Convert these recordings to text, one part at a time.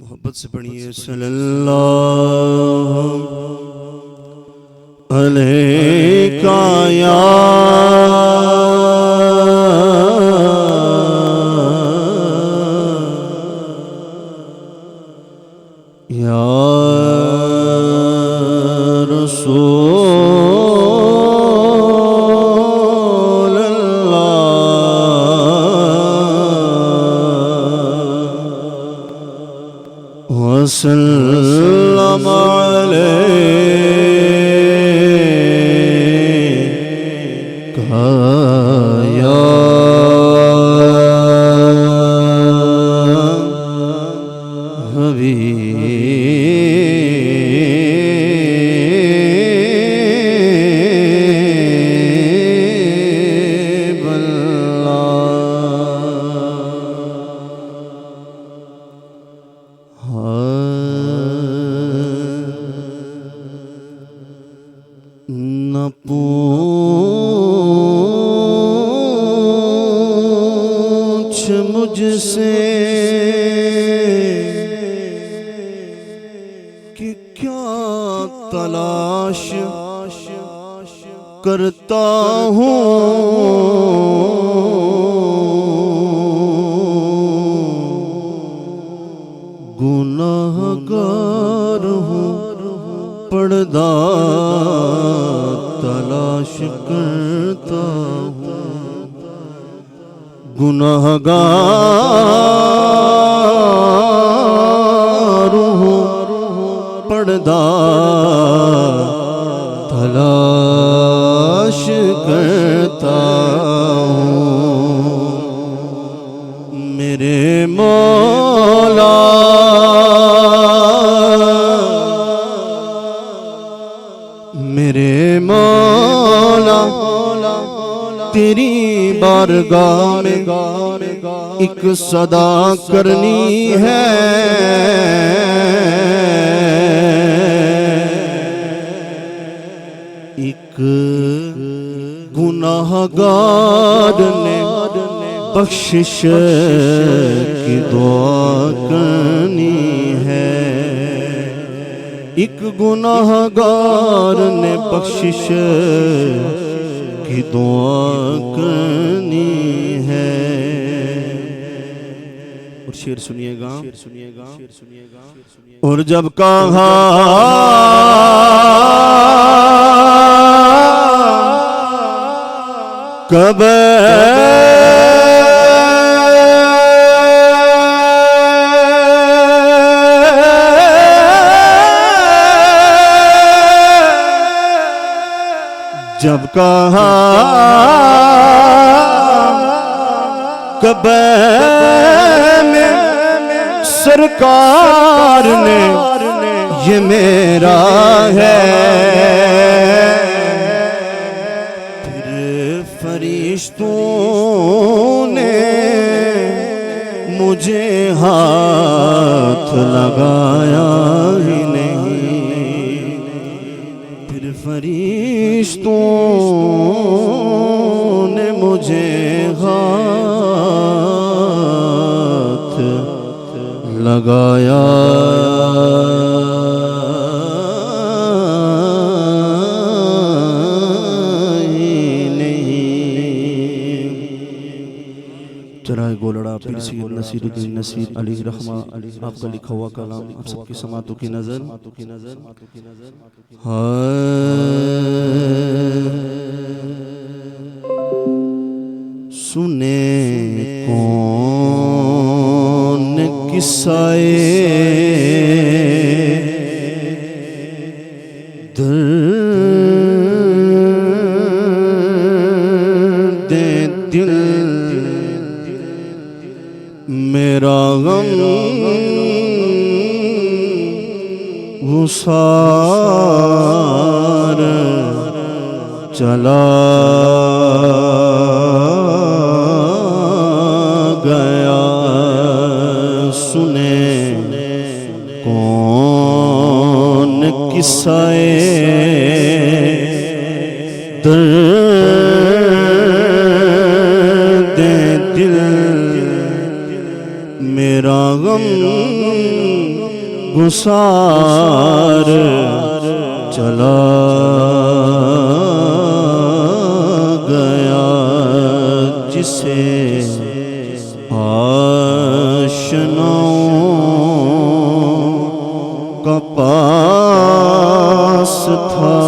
मोहब्बत से पढ़िए सल्लल्लाहु अलैका या रसूल अल्लाह वसल्लम अलैका या हबीब अल्लाह। न पूछ मुझसे कि क्या तलाश करता हूँ, गुनाहगार हूँ पर्दा तलाश करता हूँ, गुनाहगार हूँ पर्दा तलाश करता हूँ। मेरे मौला मेरे मौला तेरी बारगाह में एक सदा करनी है, एक गुनाहगार ने बख्शिश की दुआ करनी है, एक गुनाहगार ने बख्शिश की दुआ करनी है। और शेर सुनिएगा, और जब कहा कब जब कहा कब्र में सरकार ने ये मेरा है, फिर फरिश्तों ने मुझे हाथ लगाया ही नहीं, फिर फरिश्तों ने मुझे हाथ लगाया चराए गोलड़ा पीर सैयद नसीरुद्दीन नसीर अली रहमा आपका लिखा हुआ कलाम आप सबकी समातों की नजर सुने कौन किस्साए दर्द दिल मेरा गम गुसार चला गया। सुने कौन किस्साए दर्द दिल मेरा गम गुसार चला गया। जिसे आशनाओं का पास था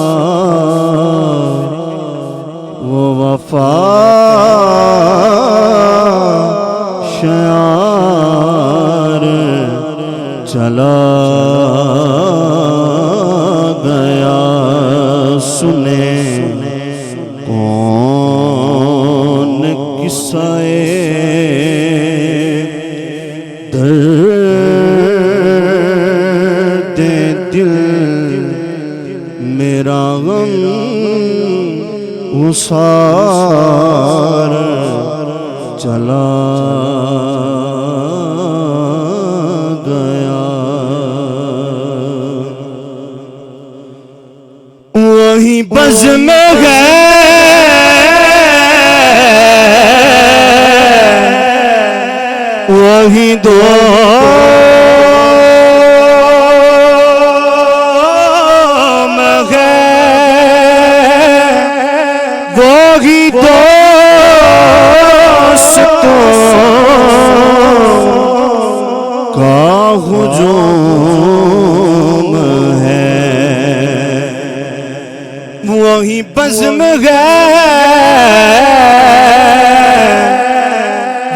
वो वफा शायर चला गया। सुने कौन किस्साए दर्द दिल मेरा गम गुसार चला गया। वही बज़्म है वही दो वही दोस्तों का हुजूम है। वही बज़्म है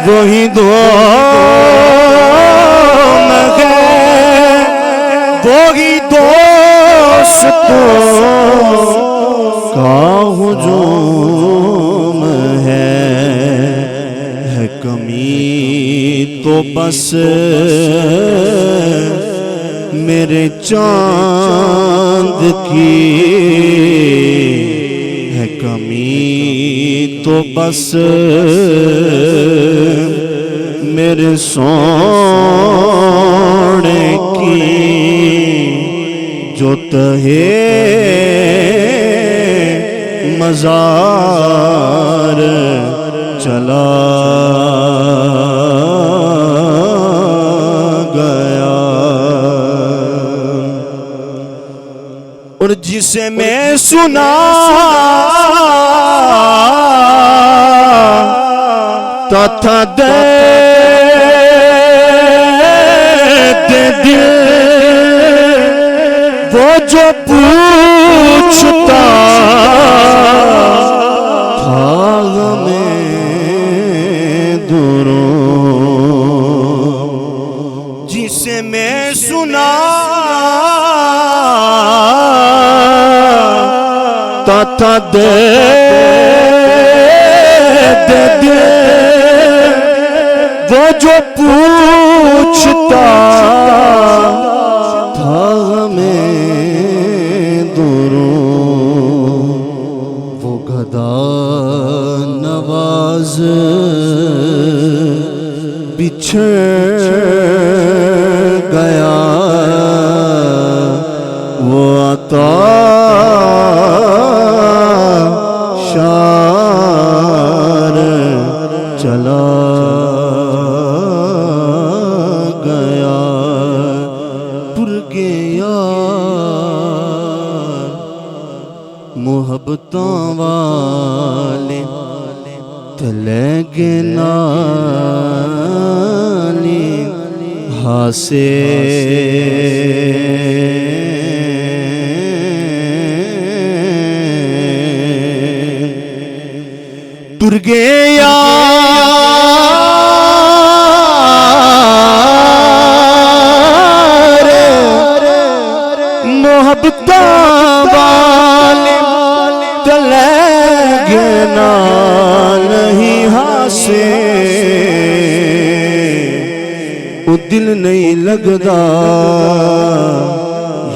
वही दोम है वही दोस्तों का हुजूम है कमी तो बस मेरे चांद की है कमी तो बस मेरे सोने की जो तहे मज़ार चला गया। और जिसे मैं सुना तथा दे दिल वो जो पूछता था हमें दूरों, जिसे मैं सुना तथा दे दिल वो जो पूछता था हमें दूरों, वो गदा नवाज बिछड़ गया, वो आता शार चला गया, पुरगे यार मुहब्बतों वाले तले गे नाली हासे टुर गए यार मोहब्बतां वाले तले गे नहीं हासे, वो दिल नहीं लगदा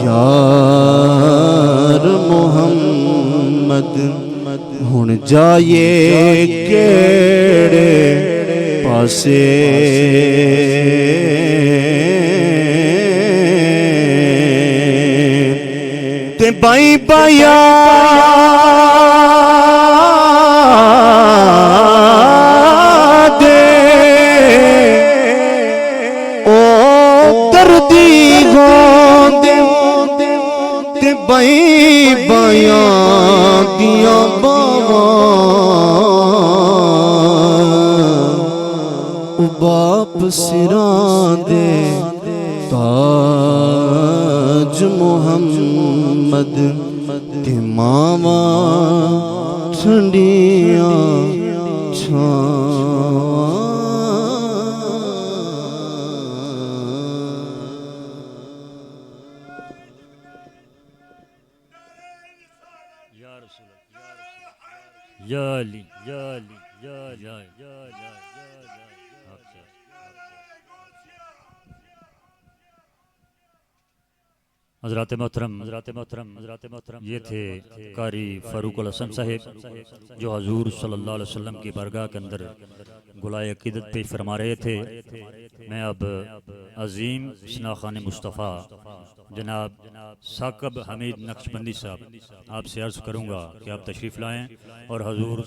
यार मोहम्मद हुण जाए केड़े पासे, ते बाई बाया दे ओ दर्दी गोंदे ते बाई बाया दिया बाप सिरां दे ताज मोहम्मद ते मावा ठंडियां छां। या अली या अली या या या या हज़रात मोहतरम ये थे कारी फ़ारूक अल हसन साहिब जो हजूर सल्लल्लाहु अलैहि वसल्लम की बारगाह के अंदर गुलाए अक़ीदत पेश फरमा रहे थे। मैं अब अज़ीम शनाख़ान मुस्तफ़ा जनाब साकब हमीद नक्शबंदी साहब आपसे अर्ज़ करूँगा कि आप तशरीफ़ लाएँ और हजूर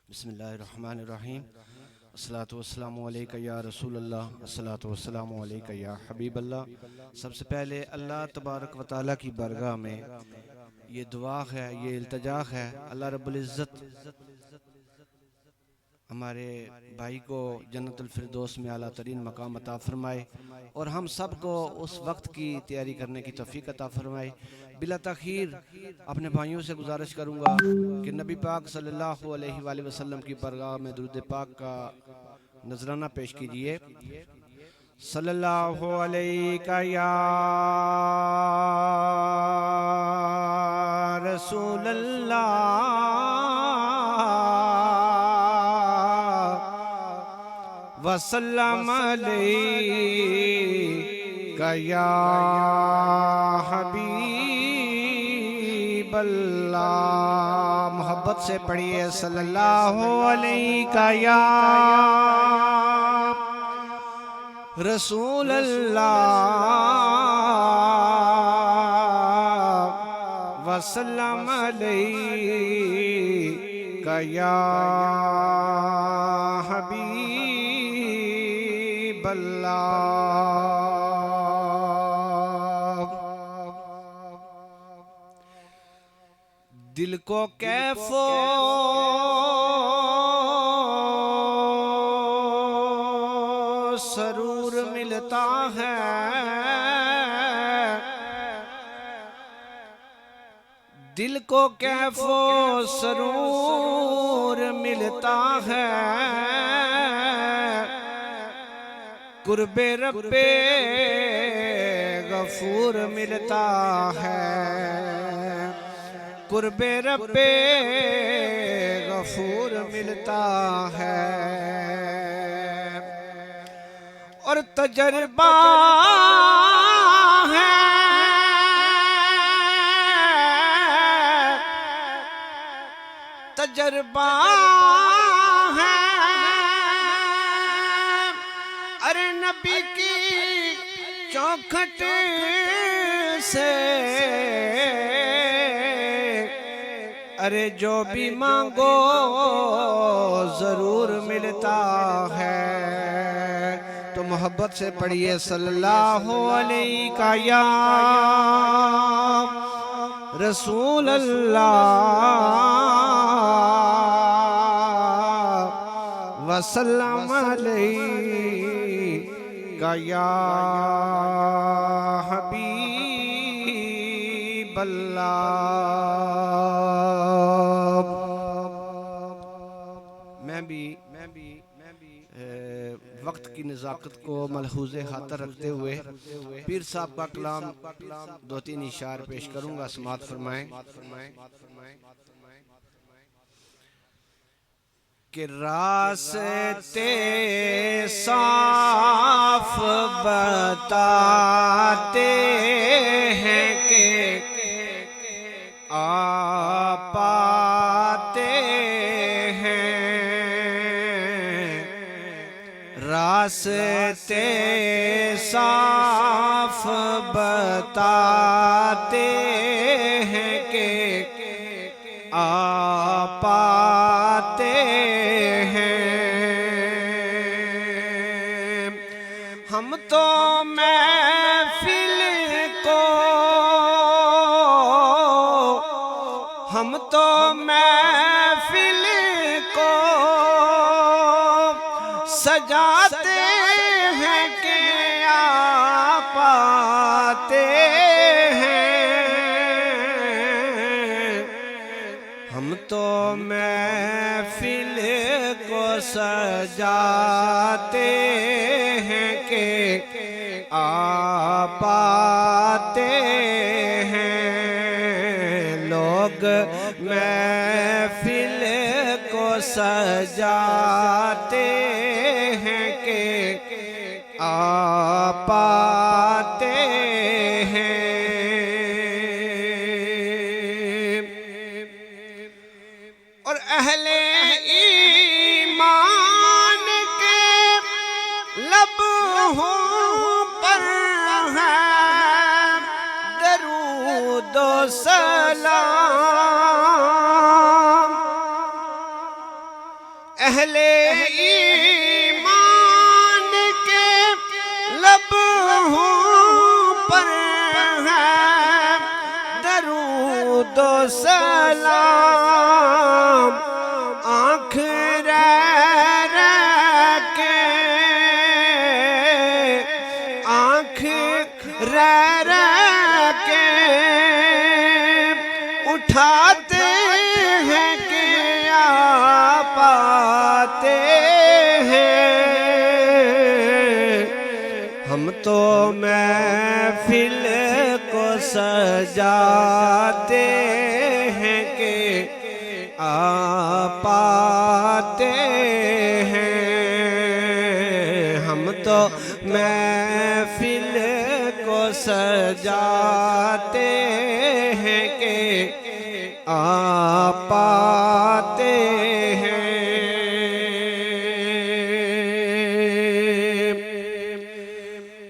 बिस्मिल्लाहिर्रहमानिर्रहीम। अस्सलातु वस्सलामु अलैका या रसूल अल्लाह, अस्सलातु वस्सलामु अलैका या हबीब अल्लाह। सबसे पहले अल्लाह तबारक व तआला की बारगाह में ये दुआ है, ये इल्तिजा है, अल्लाह रब्बुल इज़्ज़त हमारे भाई को जन्नतुल फिरदौस में आला तरीन मकाम अता फरमाए और हम सब को उस वक्त की तैयारी करने की तौफीक अता फरमाए। बिला तखीर अपने भाइयों से गुजारिश करूँगा कि नबी पाक सल्लल्लाहु अलैहि वसल्लम की बारगाह में दुरूद पाक का नजराना पेश कीजिए। सल्लल्लाहु अलैहि या रसूल अल्लाह वसल्लम अलैका या हबीब अल्लाह। मोहब्बत से पढ़िए सल्लल्लाहु अलैका या रसूल अल्लाह वसल्लम अलैका या हबीबल्लाह। दिल को कैफो सरूर मिलता है, दिल को कैफो सरूर मिलता है, कुर्बे रब्बे गफूर मिलता है, कुर्बे रब्बे गफूर मिलता है। और तजर्बा है तजर्बा है, अरे नबी की चौखट से, अरे जो भी मांगो जरूर मिलता है। तो मोहब्बत से पढ़िए सल्लल्लाहु अलैका या रसूल अल्लाह वसल्लम अलैका या हबीबल्लाह। मैं भी वक्त की नज़ाकत को मलहूज़े खातर रखते हुए पीर साहब का कलाम दो तीन इशार पेश करूँगा, समात फरमाएं। कि रास्ते साफ बताते हैं कि आप पाते हैं, रास्ते साफ बताते हैं कि आप पाते हैं। हम तो महफिल को, हम तो महफिल को सजाते हैं कि आप पाते हैं। हम तो महफिल को सजाते हैं कि आप पाते हैं। लोग महफिल को सजाते हैं कि आप पाते हैं। और अहले ईमान के लबों पर है दरूद व सलाम। अहले ईमान के लबों पर है दरूद व सलाम। आँख रह के, आँख रह के उठाते हैं कि आप पाते हैं। हम तो महफिल को सजाते हैं कि आप पाते हैं। हम तो महफिल को सजाते हैं कि आप पाते हैं।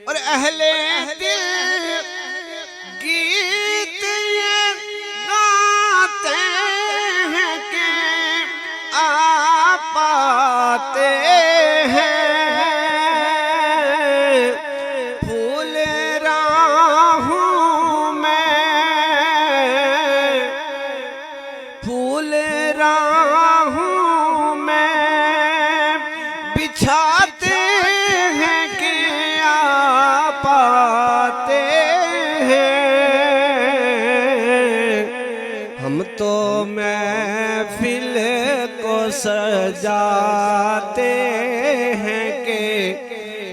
और अहले दिल गीत ये पाते हैं, फूल राहों में, फूल राहों में बिछाते हैं कि आ पाते हैं। हम तो महफिल को सजाते हैं कि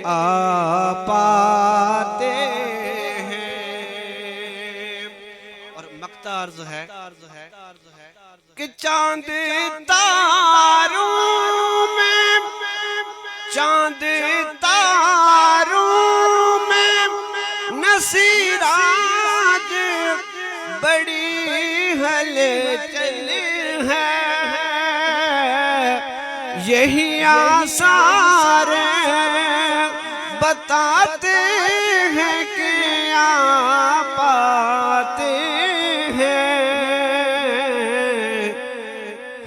आ पाते हैं। और मक्ता अर्ज है कि चांद तारों में, चांद तारों में नसीराज बड़ी हलचल है। यही आसार बताते हैं कि आ पाते हैं।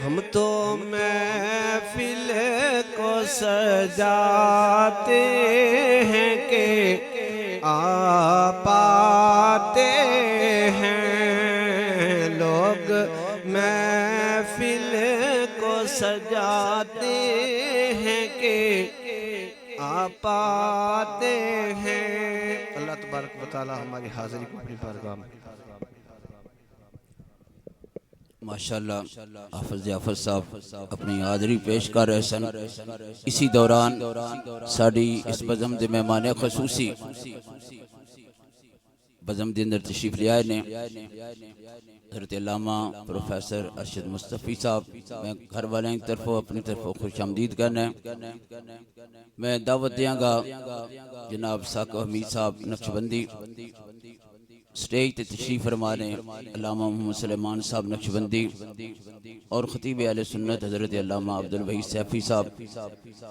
हम तो महफिल को सजाते हैं कि आ पाते हैं। लोग महफिल को सजाते हैं कि आ पाते हैं। अल्लाह तबारक व तआला हमारी हाज़िरी को अपनी बारगाह में माशाअल्लाह हाफिज़ जाफर साहब अपनी हाज़िरी पेश कर रहे सन। इसी दौरान साड़ी इस बज़म दे मेहमान खसूसी बज़म दे अंदर तशरीफ ले आए ने हज़रत अल्लामा प्रोफेसर अरशद मुस्तफ़ी साहब। मैं घर वाले की तरफों अपनी तरफों खुश आमदीद करना है। मैं दावत देंगा जनाब साक़िब हमीद साहब नक्शबंदी स्टेज ते तशरीफ फरमा ने, अल्लामा मोहम्मद सुलेमान साहब नक्शबंदी और खतीब अहले सुन्नत हज़रत अल्लामा अब्दुल वहीद सैफ़ी साहब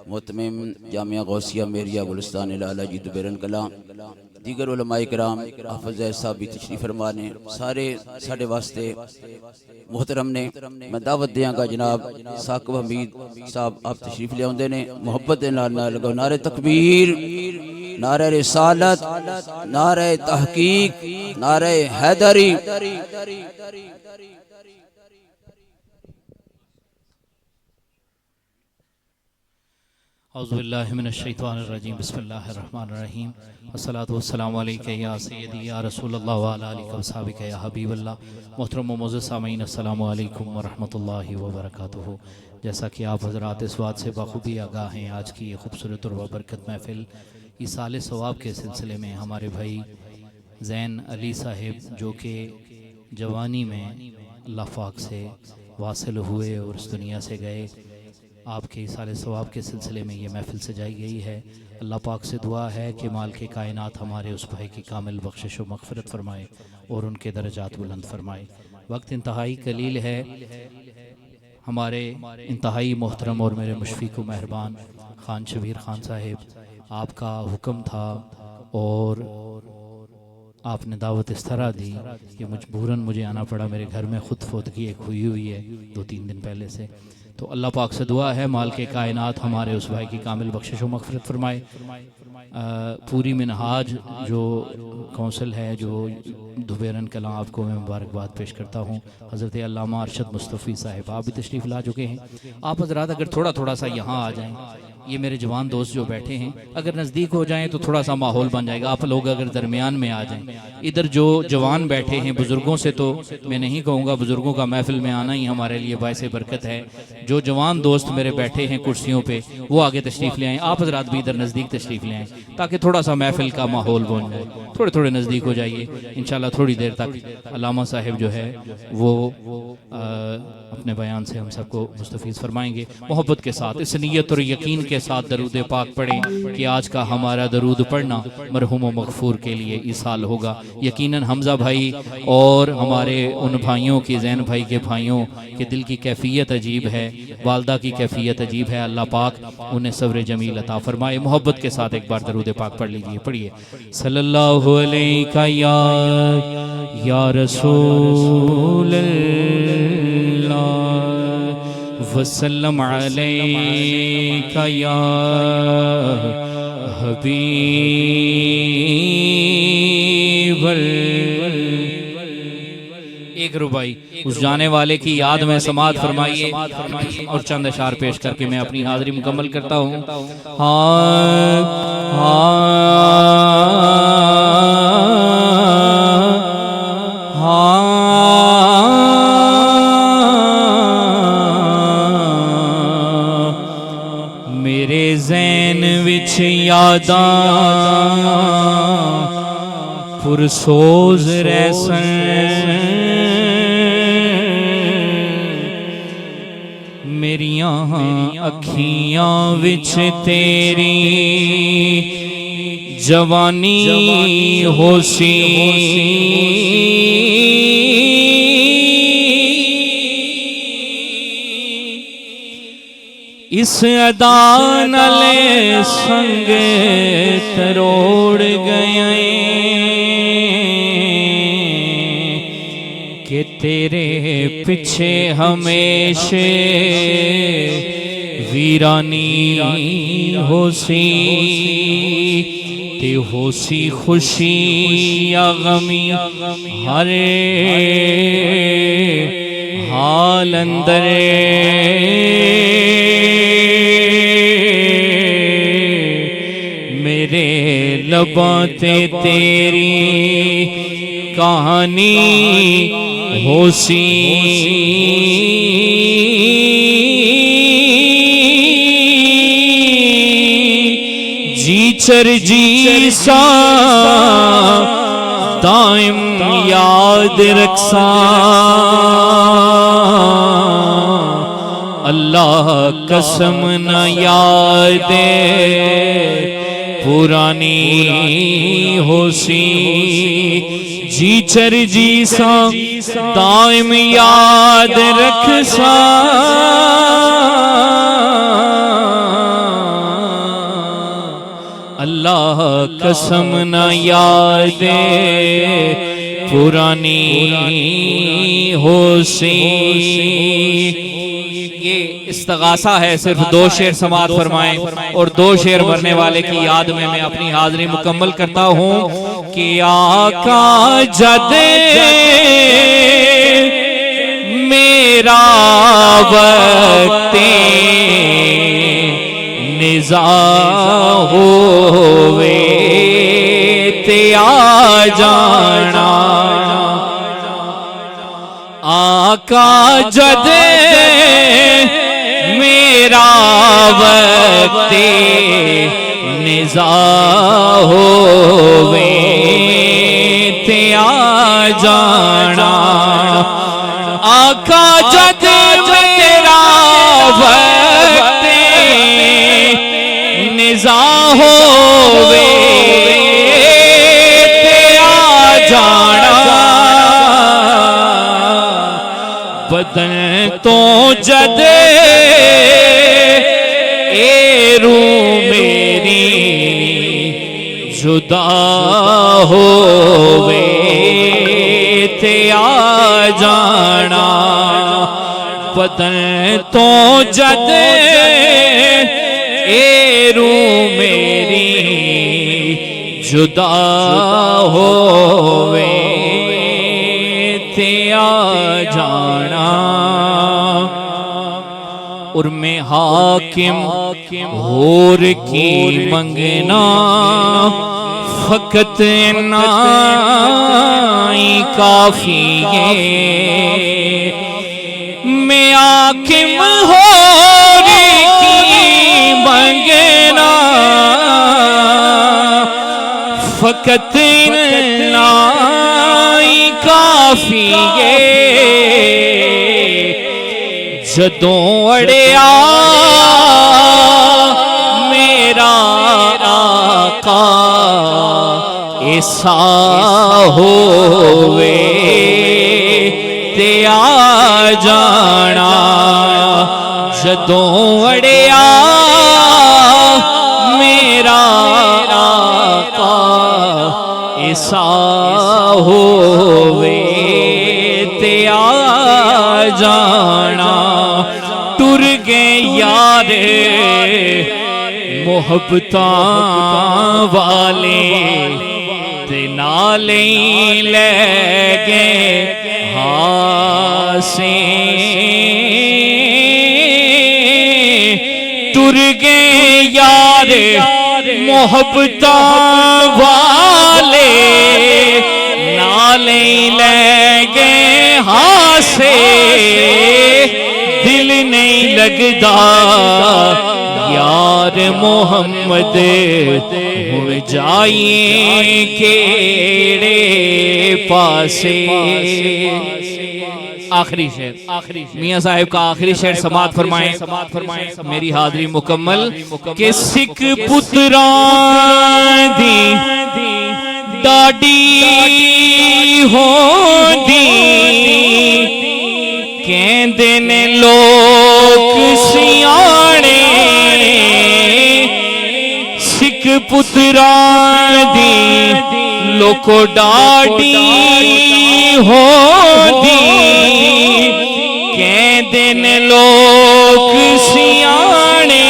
मुतमिम जामिया गौसिया मेरिया गुलिस्तान आला जी दुबैरन कला, दीगर उलमाए किराम हाफिज़ साहब भी तशरीफ फरमा ने। सारे साढ़े वास्ते मोहतरम ने। मैं दावत देंगा जनाब साक़िब हमीद साहब आप तशरीफ ले आउंदे ने। मुहब्बत दे नाल लगो नारे तकबीर, नारे रिसालत, नारे तहकीक, नारे हैदरी। औज़ुबिल्लाहि मिनश्शैतानिर्रजीम बिस्मिल्लाहिर्रहमानिर्रहीम अस्सलातु वस्सलामु अलैका या सय्यदी या रसूलल्लाह व अला आलिका व सहाबिका या हबीबल्लाह। मोहतरम व मुअज़्ज़ज़ सामीन अस्सलामु अलैकुम व रहमतुल्लाहि व बरकातुहू। जैसा कि आप हज़रात इस बात से बखूबी आगाह हैं, आज की ये खूबसूरत और बरकत महफ़िल इसाले सवाब के सिलसिले में हमारे भाई ज़ैन अली साहिब जो कि जवानी में अल्लाह पाक से वासिल हुए और इस दुनिया से गए, आपके इसाले सवाब के सिलसिले में ये महफ़िल सजाई गई है। अल्लाह पाक से दुआ है कि माल के कायनात हमारे उस भाई की कामिल बख्शिश व मग़फ़िरत फ़रमाए और उनके दर्जात बुलंद फ़रमाए। वक्त इंतहाई कलील है। हमारे इंतहाई मोहतरम और मेरे मुशफ़िक़ व मेहरबान ख़ान शबीर ख़ान साहिब, आपका हुक्म था और आपने दावत इस तरह दी कि मजबूरन मुझे आना पड़ा। मेरे घर में ख़ुद फोतगी एक हुई है 2-3 दिन पहले से। तो अल्लाह पाक से दुआ है माल के कायनात हमारे उस भाई की कामिल बख्शिश व मग़फ़िरत फ़रमाए। पूरी मिनहाज जो कौंसिल है जो दुबैरन कलां, आपको मैं मुबारकबाद पेश करता हूँ। हज़रत अल्लामा अरशद मुस्तफ़ी साहिब आप भी तशरीफ़ ला चुके हैं। आप हज़रात अगर थोड़ा थोड़ा सा यहाँ आ जाएँ, ये मेरे जवान दोस्त जो बैठे हैं अगर नज़दीक हो जाएं तो थोड़ा सा माहौल बन जाएगा। आप लोग अगर दरमियान में आ जाएं, इधर जो जवान बैठे हैं बुज़ुर्गों से तो मैं नहीं कहूँगा, बुज़ुर्गों का महफ़िल में आना ही हमारे लिए बाइस बरकत है। जो जवान दोस्त मेरे बैठे हैं कुर्सियों पे वो आगे तशरीफ़ ले आएँ। आप हज़रात भी इधर नज़दीक तशरीफ़ ले आएँ ताकि थोड़ा सा महफ़िल का माहौल बन जाए। थोड़े थोड़े नज़दीक हो जाइए। इंशाल्लाह थोड़ी देर तक अल्लामा साहिब जो है वो अपने बयान से हम सबको मुस्तफ़ीज़ फरमाएंगे। मोहब्बत के साथ इस नीयत और यकीन के साथ दरूद पाक पढ़ें कि आज का हमारा दरूद पढ़ना मरहूम व मग़फ़ूर के लिए इसाल होगा। यकीनन हमज़ा भाई और हमारे उन भाइयों की, ज़ैन भाई के भाइयों के दिल की कैफियत अजीब है, वालदा की कैफियत अजीब है। अल्लाह पाक उन्हें सब्र जमील अता फरमाए। मोहब्बत के साथ एक बार दरूद पाक पढ़ लीजिए। पढ़िए सल्लल्लाहु अलैका या रसूल अल्लाह वसल्लम अलैका या हबीबल। एक रुबाई उस जाने वाले की याद में समात फरमाइए और चंद अशार पेश करके मैं अपनी हाजिरी मुकम्मल करता हूँ। मेरे ज़हन विच यादां पुरसोज रहसन, मेरियां अखियां विच तेरी जवानी होसी। इस अदा नाले संग तरोड़ गए कि तेरे पीछे हमेशे वीरानी होसी। ते होसी खुशी या गमी हर हाल अंदर मेरे लबां ते तेरी कहानी होसी। जी चर जी सा दाइम याद रखसा, अल्लाह कसम न याद पुरानी होसी। जी चर जी सा दाइम याद रखसा, अल्लाह कसम न याद पुरानी होसी। ये इस्तगासा है, सिर्फ 2 शेर समात फरमाएं और 2 शेर भरने वाले की याद में मैं अपनी हाजिरी मुकम्मल करता हूँ कि आका जद मेरा वक्ते निज़ा होवे ते आ जाना। आका जद मेरा वक्ते निज़ा होवे ते आ जाना। आका जद मेरा वक्ते निज़ा होवे ते आ जाना। बदन तो जद रू मेरी जुदा होवे ते आ जाना। बदन तो जद रू मेरी जुदा होवे ते आ जाना। और मैं हाकिम होर की मंगना फकत नाई काफी है। मैं हाकिम होर की मंगना फकत नाई काफी है। जदों अड़िया मेरा आका ऐसा होवे ते आ जाना। जदों अड़िया मेरा आका ऐसा होवे ते आ जाना। टुर गए यार मोहब्बतां वाले ते नाले ले गए हासे टुर गए यार मोहब्बतां वाले नाले ले गए हासे दिल नहीं लगदा यार मोहम्मद हुण जाइए केड़े पासे। आखिरी शेर मियां साहब का आखिरी शेर समात फरमाएं। मेरी हाजिरी मुकम्मल के सिख पुत्रां दी डाडी होंदी कहंदे ने लोग सियाणे सिख पुत्रां दी लोको डाडी होंदी कहंदे ने लोग सियाणे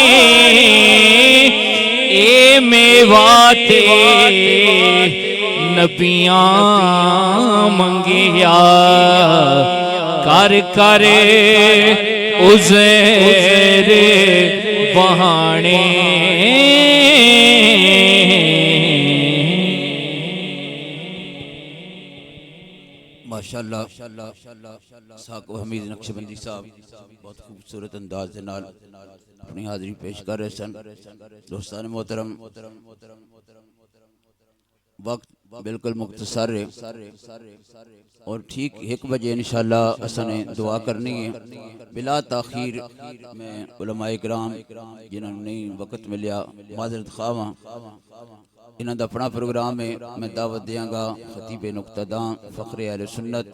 ए मेवाते नबियां मंगिया कर कर उज़ैर बहाने। माशाअल्लाह साको हमीद नक्शबंदी साहब बहुत खूबसूरत अंदाज के नाल अपनी हाजिरी पेश कर रहे सन। दोस्तान मोहतरम वक्त बिल्कुल मुख्तसर है और ठीक 1 बजे इंशाअल्लाह असने दुआ करनी है बिला ताखीर। मैं उलमाए किराम जिन्होंने नहीं वक्त मिलिया माजरत खावा इन्हों का अपना प्रोग्राम है। मैं दावत देंगा खतीब नुक्तादां फ़ख्र अहले सुन्नत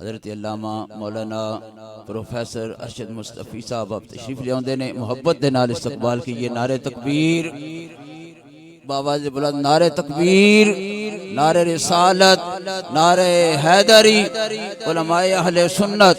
हज़रत अल्लामा मौलाना प्रोफेसर अरशद मुस्तफ़ी साहब आप तशरीफ लियाते ने मुहब्बत के नाल इस्तकबाल कीजिए। नारे तकबीर बाबा जी बुलंद नारे तकबीर नारे रिसालत नारे हैदरी उलमाए अहले सुन्नत।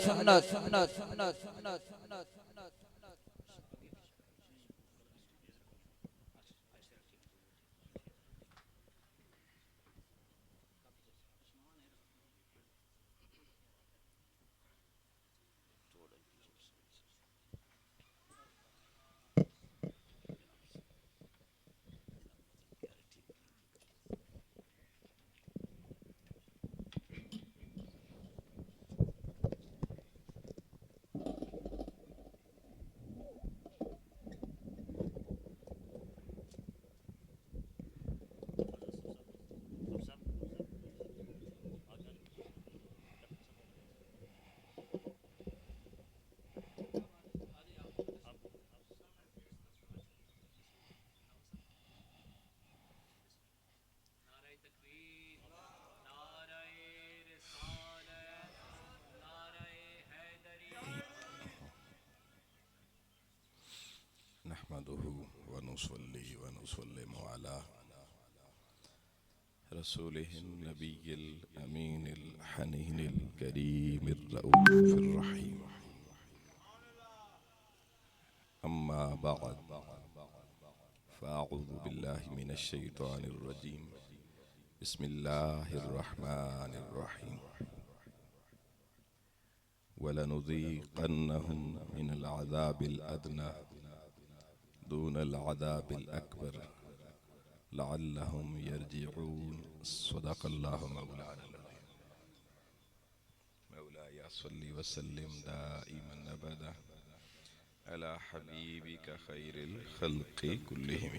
नहमदुहु व नुसल्ली व नुसल्लिमु अला रसूलिहिन नबिय्यिल अमीनिल हनीनिल करीमिर रऊफिर रहीम। अम्मा बअद फ़अऊज़ु बिल्लाहि मिनश शैतानिर रजीम। बिस्मिल्लाहिर रहमानिर रहीम। वलनुज़ीक़न्नहुम मिनल अज़ाबिल अदना दूनल अज़ाबिल अकबर लअल्लहुम यरजिऊन। सदक़ल्लाहु मौलाना मौलाया सल्लि व सल्लिम दाइमन अबदा अला हबीबिका खैरिल खल्क़ि कुल्लिहिम।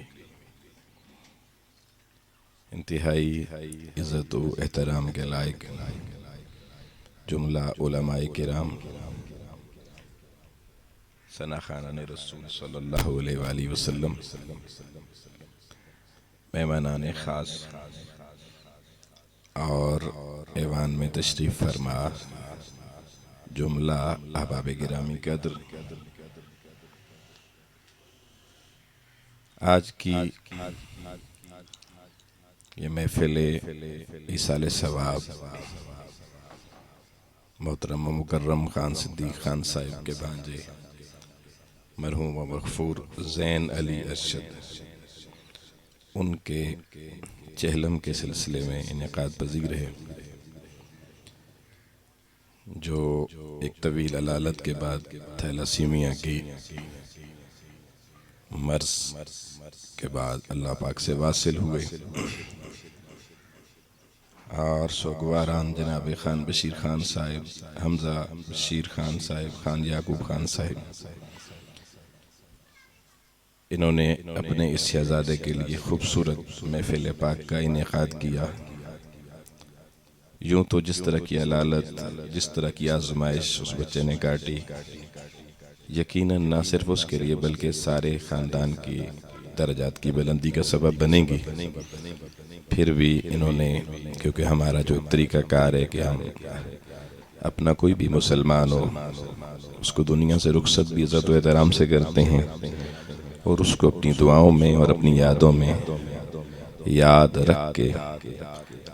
इंतहाई इज़्ज़त व एहतराम के लायक जुमला उलमाए किराम सना खानान रसूल सल्लल्लाहु अलैहि वसल्लम मेहमानान खास और ऐवान में तशरीफ़ फरमा जुमला अहबाब गिरामी कद्र। आज की ये महफिल ईसाले सवाब मोहतरम मुकर्रम खान सिद्दीक खान साहिब के भांजे मरहूम व मगफूर ज़ैन अली अरशद, उनके चहलम के सिलसिले में इनेकाद पजीर है, जो एक तवील अलालत के बाद थैलासीमिया की मर्ज के बाद अल्लाह पाक से वासिल हुए और सोगवारान जनाब खान बशीर खान साहिब, हमजा बशीर खान साहिब, खान याकूब खान साहिब, इन्होंने अपने इस शहजादे के लिए खूबसूरत महफिल पाक का इनेकाद किया। यूँ तो जिस तरह की अलालत, जिस तरह की आजमाइश उस बच्चे ने काटी, यकीनन ना सिर्फ उसके लिए बल्कि सारे ख़ानदान की दर्जात की बुलंदी का सबब बनेगी। फिर भी इन्होंने, क्योंकि हमारा जो तरीक़ाकार है कि हम अपना कोई भी मुसलमान हो उसको दुनिया से रुखसत भी इज़्ज़त व एहतराम से करते हैं और उसको अपनी दुआओं में और अपनी यादों में याद रख के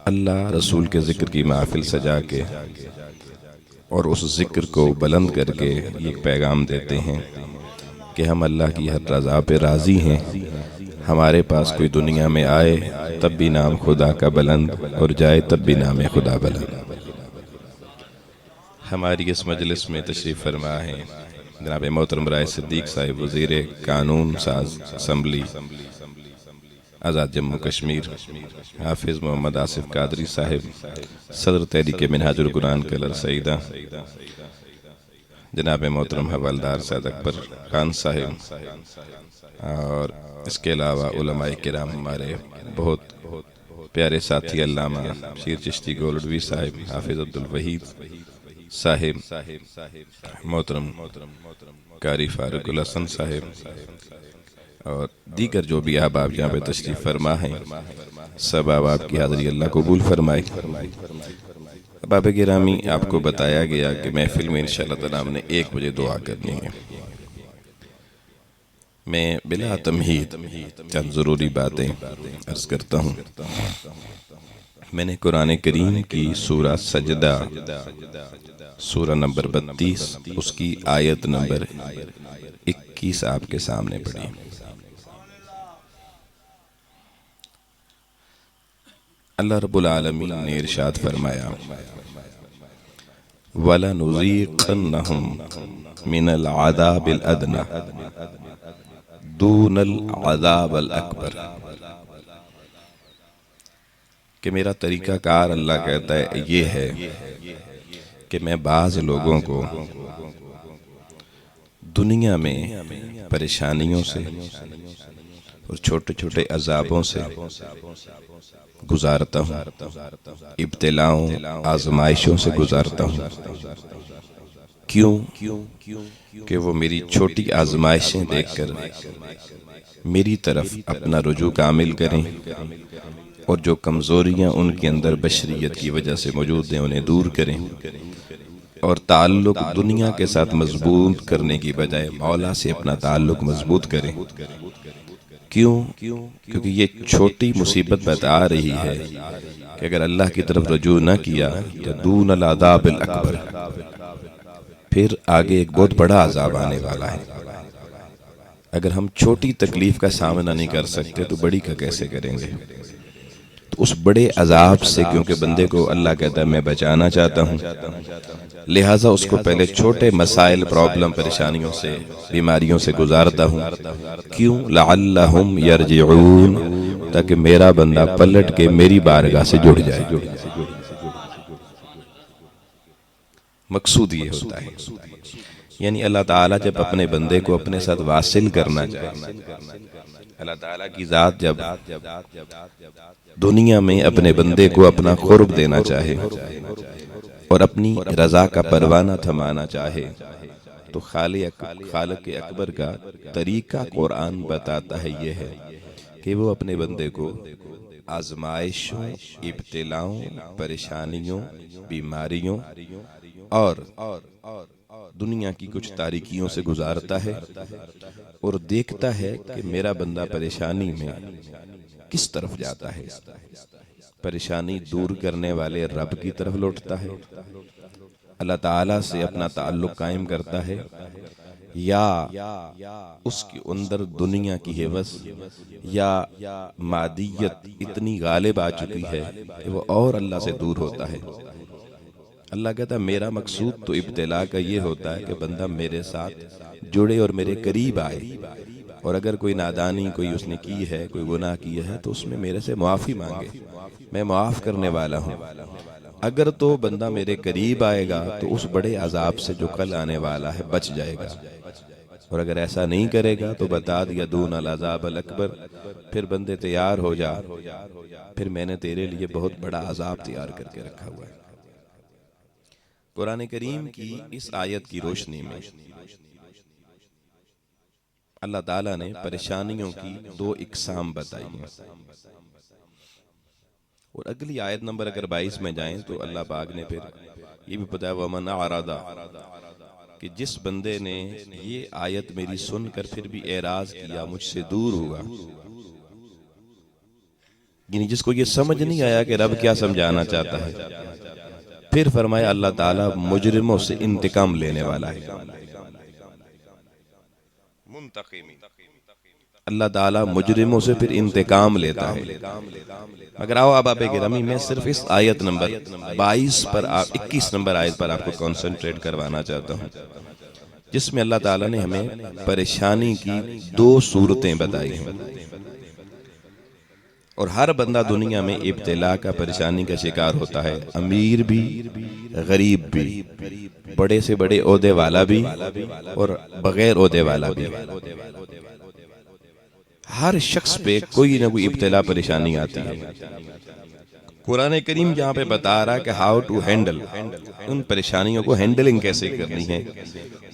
अल्लाह रसूल के ज़िक्र की महफिल सजा के और उस ज़िक्र को बुलंद करके ये पैगाम देते हैं कि हम अल्लाह की हर रज़ा पे राज़ी हैं। हमारे पास कोई दुनिया में आए तब भी नाम खुदा का बुलंद और जाए तब भी नाम खुदा बुलंद। हमारी इस मजलिस में तशरीफ़ फरमा है जनाब मोहतरम राय सिद्दीक साहिब, वज़ीर कानून साज असम्बली आज़ाद जम्मू कश्मीर, हाफिज़ मोहम्मद आसिफ कादरी साहिब, सदर तहरीक मिनहाजुल कुरान कलर सईदा, जनाब मोहतरम हवलदार सैयद अकबर खान साहिब, और इसके अलावा उलमाए किराम, हमारे बहुत प्यारे साथी अल्लामा शीर चिश्ती गोल्डवी साहिब, हाफिज़ अब्दुल वहीद साहिब, मोहतरम कारी फारूक उल हसन साहिब और दीगर जो भी अहबाब यहाँ पे तशरीफ़ फरमा हैं, सब अहबाब की हाज़िरी अल्लाह कबूल फरमाए। अहबाब गिरामी, आपको बताया गया कि महफिल में इंशाअल्लाह ताला हमने 1 बजे दुआ करनी है। मैं बिला तमहीद चंद ज़रूरी बातें अर्ज़ करता हूँ। मैंने कुरान करीम की सूरा सजदा, सूरा नंबर 32, उसकी आयत नंबर 21 आपके सामने पढ़ी। अल्लाह रब्बुल आलमीन ने इरशाद फरमाया, वला नुज़ीक़न्नहुम मिनल अज़ाबिल अदना दूनल अज़ाबिल अकबर, कि मेरा तरीक़ाकार, अल्लाह कहता है, ये है कि मैं बाज़ लोगों को दुनिया में परेशानियों से और छोटे छोटे अज़ाबों से गुजारता हूँ, इब्तिलाओं आजमाइशों से गुजारता हूँ। क्यों? कि वो मेरी छोटी आजमाइशें देखकर मेरी तरफ अपना रुजू कामिल करें और जो कमज़ोरियाँ उनके अंदर बशरियत की वजह से मौजूद हैं उन्हें दूर करें और ताल्लुक़ दुनिया के साथ मजबूत करने की बजाय मौला से अपना ताल्लुक़ मजबूत करें। क्यों? क्योंकि ये छोटी मुसीबत बता रही है कि अगर अल्लाह की तरफ रुजू न किया तो दूनल अज़ाबिल अकबर, फिर आगे एक बहुत बड़ा अज़ाब आने वाला है। अगर हम छोटी तकलीफ का सामना नहीं कर सकते तो बड़ी का कैसे करेंगे? तो उस बड़े अज़ाब से, क्योंकि बंदे को अल्लाह कहता है मैं बचाना चाहता हूँ, लिहाजा उसको पहले छोटे मसाइल, प्रॉब्लम, परेशानियों से, बीमारियों से गुजारता हूँ। क्यों? लअल्लहुम यरजिऊन, ताकि मेरा बंदा पलट के मेरी बारगाह से जुड़ जाए। मकसूद ये होता है, यानी अल्लाह ताला जब अपने बंदे को अपने साथ वासिल करना चाहे, अल्लाह ताला की ज़ात जब दुनिया में अपने बंदे को अपना क़ुर्ब देना चाहे और अपनी रज़ा का परवाना थमाना चाहे, तो खालिक अकबर का तरीका कुरान बताता है ये है कि वो अपने बंदे को आजमाइशों, इब्तिलाओं, परेशानियों, बीमारियों और दुनिया की कुछ तारीकियों से गुजारता है और देखता है कि मेरा बंदा परेशानी में किस तरफ जाता है। परेशानी दूर करने वाले रब की तरफ लौटता है, अल्लाह ताला से अपना ताल्लुक़ कायम करता है, या उसके अंदर दुनिया की हेवस या मादियत इतनी गालिब आ चुकी है कि वो और अल्लाह से दूर होता है। अल्लाह कहता है मेरा मकसूद तो इब्तिला का ये होता है कि बंदा मेरे साथ जुड़े और मेरे करीब आए, और अगर कोई नादानी कोई उसने की है, कोई गुनाह किया है, तो उसमें मेरे से माफ़ी मांगे, मैं माफ़ करने वाला हूँ। अगर तो बंदा मेरे करीब आएगा तो उस बड़े अजाब से जो कल आने वाला है बच जाएगा, और अगर ऐसा नहीं करेगा तो बता दिया दून अल अज़ाब अल अकबर, फिर बंदे तैयार हो जा, फिर मैंने तेरे लिए बहुत बड़ा अजाब तैयार करके रखा हुआ है। कुरान करीम की इस आयत की रोशनी में अल्लाह ताला ने परेशानियों की दो इकसाम बताई हैं, और अगली आयत नंबर अगर 22 में जाएं तो अल्लाह पाक ने फिर ये भी बताया वमन आरादा, कि जिस बंदे ने ये आयत मेरी सुनकर फिर भी एराज किया, मुझसे दूर हुआ, यानी जिसको ये समझ नहीं आया कि रब क्या समझाना चाहता है, फिर फरमाया अल्लाह ताला मुजरिमों से इंतकाम लेने वाला है। अल्लाह ताला मुजरिमों से फिर इंतकाम लेता है। मगर आओ अब आप गिरामी, मैं सिर्फ इस आयत नंबर 22 पर 21 नंबर आयत पर आपको कंसंट्रेट करवाना चाहता हूँ, जिसमें अल्लाह ताला ने हमें परेशानी की दो सूरतें बताई हैं। और हर बंदा दुनिया में इब्तिला का, परेशानी का शिकार होता है, अमीर भी गरीब भी, बड़े से बड़े ओहदे वाला भी और बगैर ओहदे वाला भी। हर शख्स पे कोई ना कोई इब्तिला परेशानी आती है। कुरान करीम यहाँ पे बता रहा है कि हाउ टू हैंडल, उन परेशानियों को हैंडलिंग कैसे करनी है,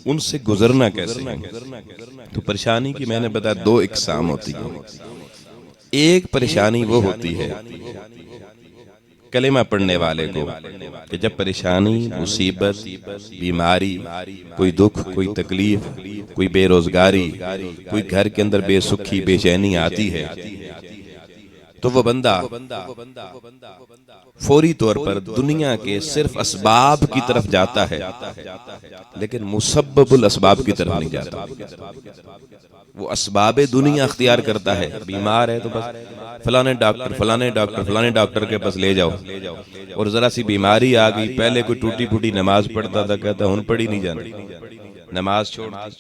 उनसे गुजरना कैसे है। तो परेशानी की मैंने बताया दो इकसाम होती है। एक परेशानी वो होती है कलेमा पढ़ने वाले को, कि जब परेशानी, मुसीबत, बीमारी, कोई दुख, कोई तकलीफ, कोई बेरोजगारी, कोई घर के अंदर बेसुखी, बेचैनी आती है, तो वो बंदा फौरी तौर पर दुनिया के सिर्फ असबाब की तरफ जाता है, लेकिन मुसब्बबुल असबाब की तरफ नहीं जाता। वो असबाब दुनिया अख्तियार करता है। बीमार है तो बस फलाने डॉक्टर, फलाने डॉक्टर, फलाने डॉक्टर के पास ले जाओ, और जरा सी बीमारी आ गई, पहले कोई टूटी फूटी नमाज पढ़ता था, कहता हुन पढ़ी नहीं जाती, नमाज छोड़ दी।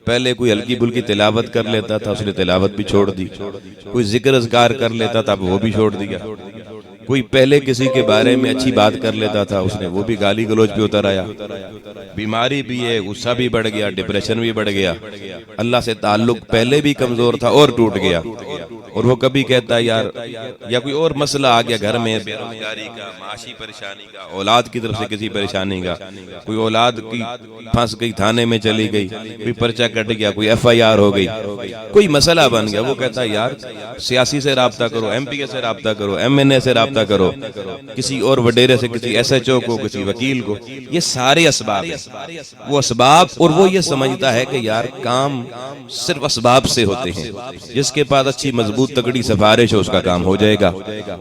पहले कोई हल्की बुल्की तिलावत कर लेता था, उसने तिलावत भी छोड़ दी। कोई जिक्र अज़कार कर लेता था, वो भी छोड़ दिया। कोई पहले किसी के बारे में अच्छी बात कर लेता था, उसने वो भी गाली गलौज पे उतर आया। बीमारी भी है, गुस्सा भी बढ़ गया, डिप्रेशन भी बढ़ गया, अल्लाह से ताल्लुक पहले भी कमजोर था और टूट गया। और वो कभी कहता है यार, या कोई और मसला आ गया घर में, बेरोजगारी का, माशी परेशानी का, औलाद की तरफ से किसी परेशानी का, कोई औलाद की फंस गई, थाने में चली गई, कोई पर्चा कट गया, कोई FIR हो गई, कोई मसला बन गया, वो कहता है यार सियासी से राब्ता करो, MPA से राब्ता करो, MNA से राब्ता करो, किसी और वडेरे से, किसी SHO को, किसी वकील को। ये सारे असबाब है, वो असबाब। और वो ये समझता है कि यार काम सिर्फ असबाब से होते हैं। जिसके पास अच्छी मजबूत तगड़ी सिफारिश है उसका काम हो जाएगा,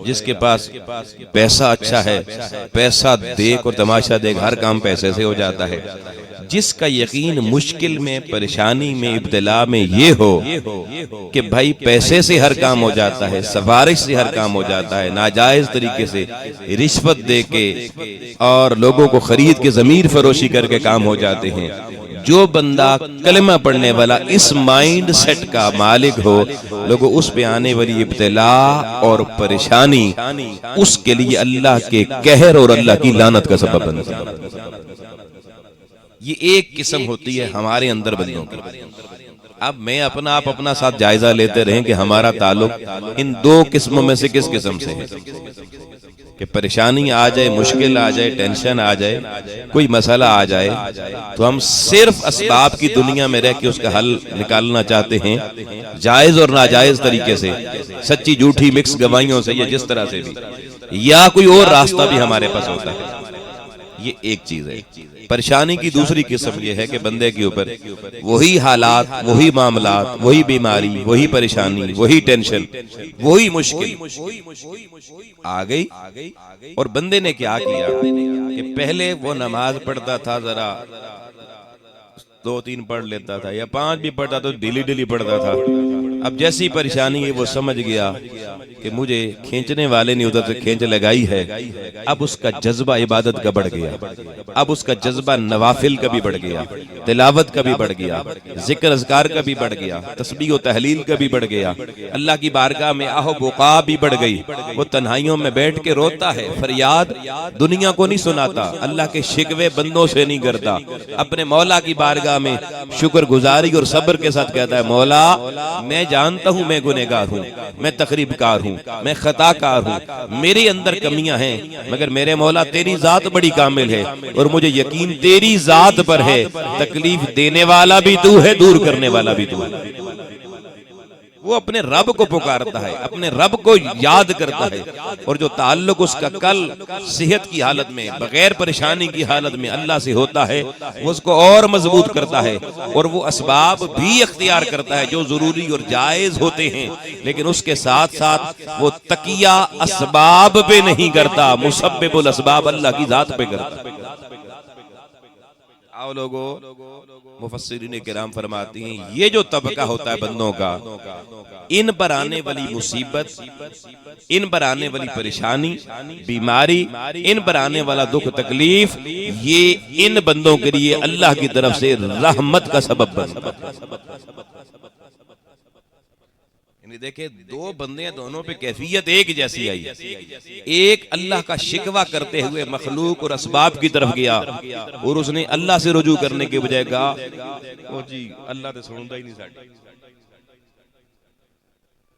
जिसके पास पैसा अच्छा है, पैसा देख और तमाशा देख, हर काम पैसे से हो जाता है। जिसका यकीन मुश्किल में, परेशानी में, इब्तिला में ये हो कि भाई पैसे से हर काम हो जाता है, सिफारिश से हर काम हो जाता है, नाजायज तरीके से रिश्वत दे के और लोगों को खरीद के ज़मीर फरोशी करके काम हो जाते हैं, जो बंदा कलमा पढ़ने वाला इस माइंड सेट का मालिक हो, लोगों उस पे आने वाली इब्तिला और परेशानी उसके लिए अल्लाह के कहर और अल्लाह की लानत का सबब बनती है। ये एक किस्म होती है हमारे अंदर बंदों की। अब मैं आप अपना साथ जायजा लेते रहें कि हमारा ताल्लुक इन दो किस्मों में से किस किस्म से है। कि परेशानी आ जाए, मुश्किल आ जाए, टेंशन आ जाए, कोई मसला आ जाए, तो हम सिर्फ असबाब की दुनिया में रह के उसका हल निकालना चाहते हैं, जायज और नाजायज तरीके से, सच्ची झूठी मिक्स गवाहियों से, या जिस तरह से भी, या कोई और रास्ता भी हमारे पास होता है। ये एक चीज है। परेशानी की दूसरी किस्म ये है कि बंदे के ऊपर वही हालात, वही मामलात, वही बीमारी, वही परेशानी, वही टेंशन, वही मुश्किल आ गई, और बंदे ने क्या किया कि पहले वो नमाज पढ़ता था, जरा 2-3 पढ़ लेता था या 5 भी पढ़ता तो ढीली ढीली पढ़ता था। अब जैसी परेशानी है वो समझ गया कि मुझे खींचने वाले ने उधर से खींच लगाई है। अब उसका जज्बा इबादत का बढ़ गया, अब उसका जज्बा नवाफिल का भी बढ़ गया, तिलावत का भी बढ़ गया, जिक्र अज़कार का भी बढ़ गया, तस्बीह और तहलील का भी बढ़ गया, अल्लाह की बारगाह में आहो बुका भी बढ़ गई। वो तन्हाइयों में बैठ के रोता है, फरियाद दुनिया को नहीं सुनाता, अल्लाह के शिकवे बंदों से नहीं करता, अपने मौला की बारगाह में शुक्रगुजारी और सब्र के साथ कहता है, मौला मैं जानता हूं मैं गुनहगार हूं, मैं तकरीबकार हूं, मैं खताकार हूं, मेरे अंदर कमियां हैं, मगर मेरे मौला तेरी जात बड़ी कामिल है और मुझे यकीन तेरी जात पर है। तकलीफ देने वाला भी तू है, दूर करने वाला भी तू है। वो अपने रब को पुकारता है, अपने रब को याद करता है, और जो ताल्लुक उसका कल सेहत की हालत में, बगैर परेशानी की हालत में अल्लाह से होता है, वो उसको और मजबूत करता है। और वो असबाब भी इख्तियार करता है जो जरूरी और जायज होते हैं, लेकिन उसके साथ साथ वो तकिया असबाब पे नहीं करता, मुसब्बिबुल असबाब अल्लाह की जात पे करता है। आओ लोगो, मुफस्सिरीन किराम फरमाती हैं ये जो तबका होता है बंदों का, इन पर आने वाली मुसीबत, इन पर आने वाली परेशानी, बीमारी, इन पर आने वाला दुख तकलीफ, ये इन बंदों के लिए अल्लाह की तरफ से रहमत का सबब बनता है। देखे दो बंदे हैं, दोनों पे कैफियत एक जैसी आई। एक अल्लाह का शिकवा करते हुए मखलूक और असबाब की तरफ गया और उसने अल्लाह से रुजू करने के बजाय कहा ओ जी अल्लाह तो सुनता ही नहीं साड़ी।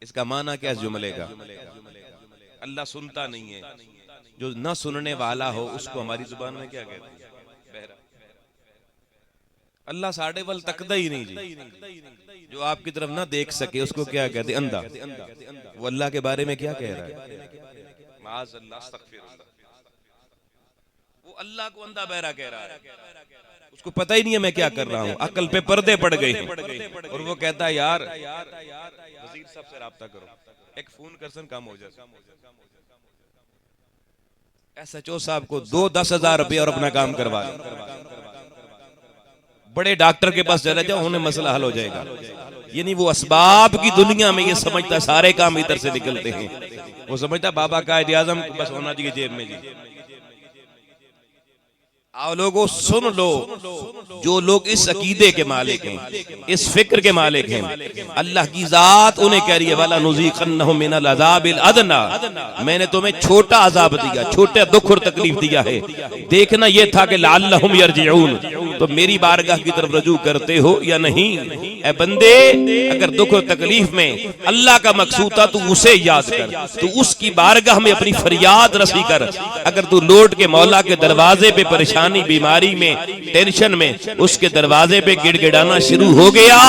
इसका माना क्या इस जुमले का? अल्लाह सुनता नहीं है। जो न सुनने वाला हो उसको हमारी जुबान में क्या कहते हैं? अल्लाह साढ़े वल तकदा ही नहीं जी। जो आपकी तरफ ना देख सके उसको क्या कहते? अंधा। वो अल्लाह के बारे में क्या कह रहा है? वो अल्लाह को अंधा बहरा कह रहा है, उसको पता ही नहीं है मैं क्या कर रहा हूँ, अकल पे पर्दे पड़ गए हैं। और वो कहता है यार वजीर साहब से राब्ता करो, एक फोन करसन काम हो जाए। SHO साहब को 2-10 हजार रुपया और अपना काम करवा, बड़े डॉक्टर के पास चले जाओ, उन्हें मसला हल हो जाएगा। यानी वो असबाब की दुनिया में ये समझता है सारे काम इधर से निकलते हैं। वो समझता बाबा कायदे आजम बस होना चाहिए जेब में जी। आओ लोगों सुन लो, जो लोग इस अकीदे के मालिक हैं, इस फिक्र के मालिक हैं, अल्लाह की जात उन्हें कह रही है वाला नुज़ीक़न्नहुम मिनल अज़ाबिल अदना, मैंने तुम्हें छोटा अजाब दिया, छोटा दुख और तकलीफ दिया है, देखना यह था कि लअल्लहुम यरजिऊन, तो मेरी बारगाह की तरफ रजू करते हो या नहीं। ए बंदे, अगर दुख और तकलीफ में अल्लाह का मकसूद था तू उसे याद कर, तू उसकी बारगाह में अपनी फरियाद रसी कर। अगर तू लौट के मौला के दरवाजे पे परेशानी, बीमारी में, टेंशन में उसके दरवाजे पे गिड़गिड़ाना शुरू हो गया,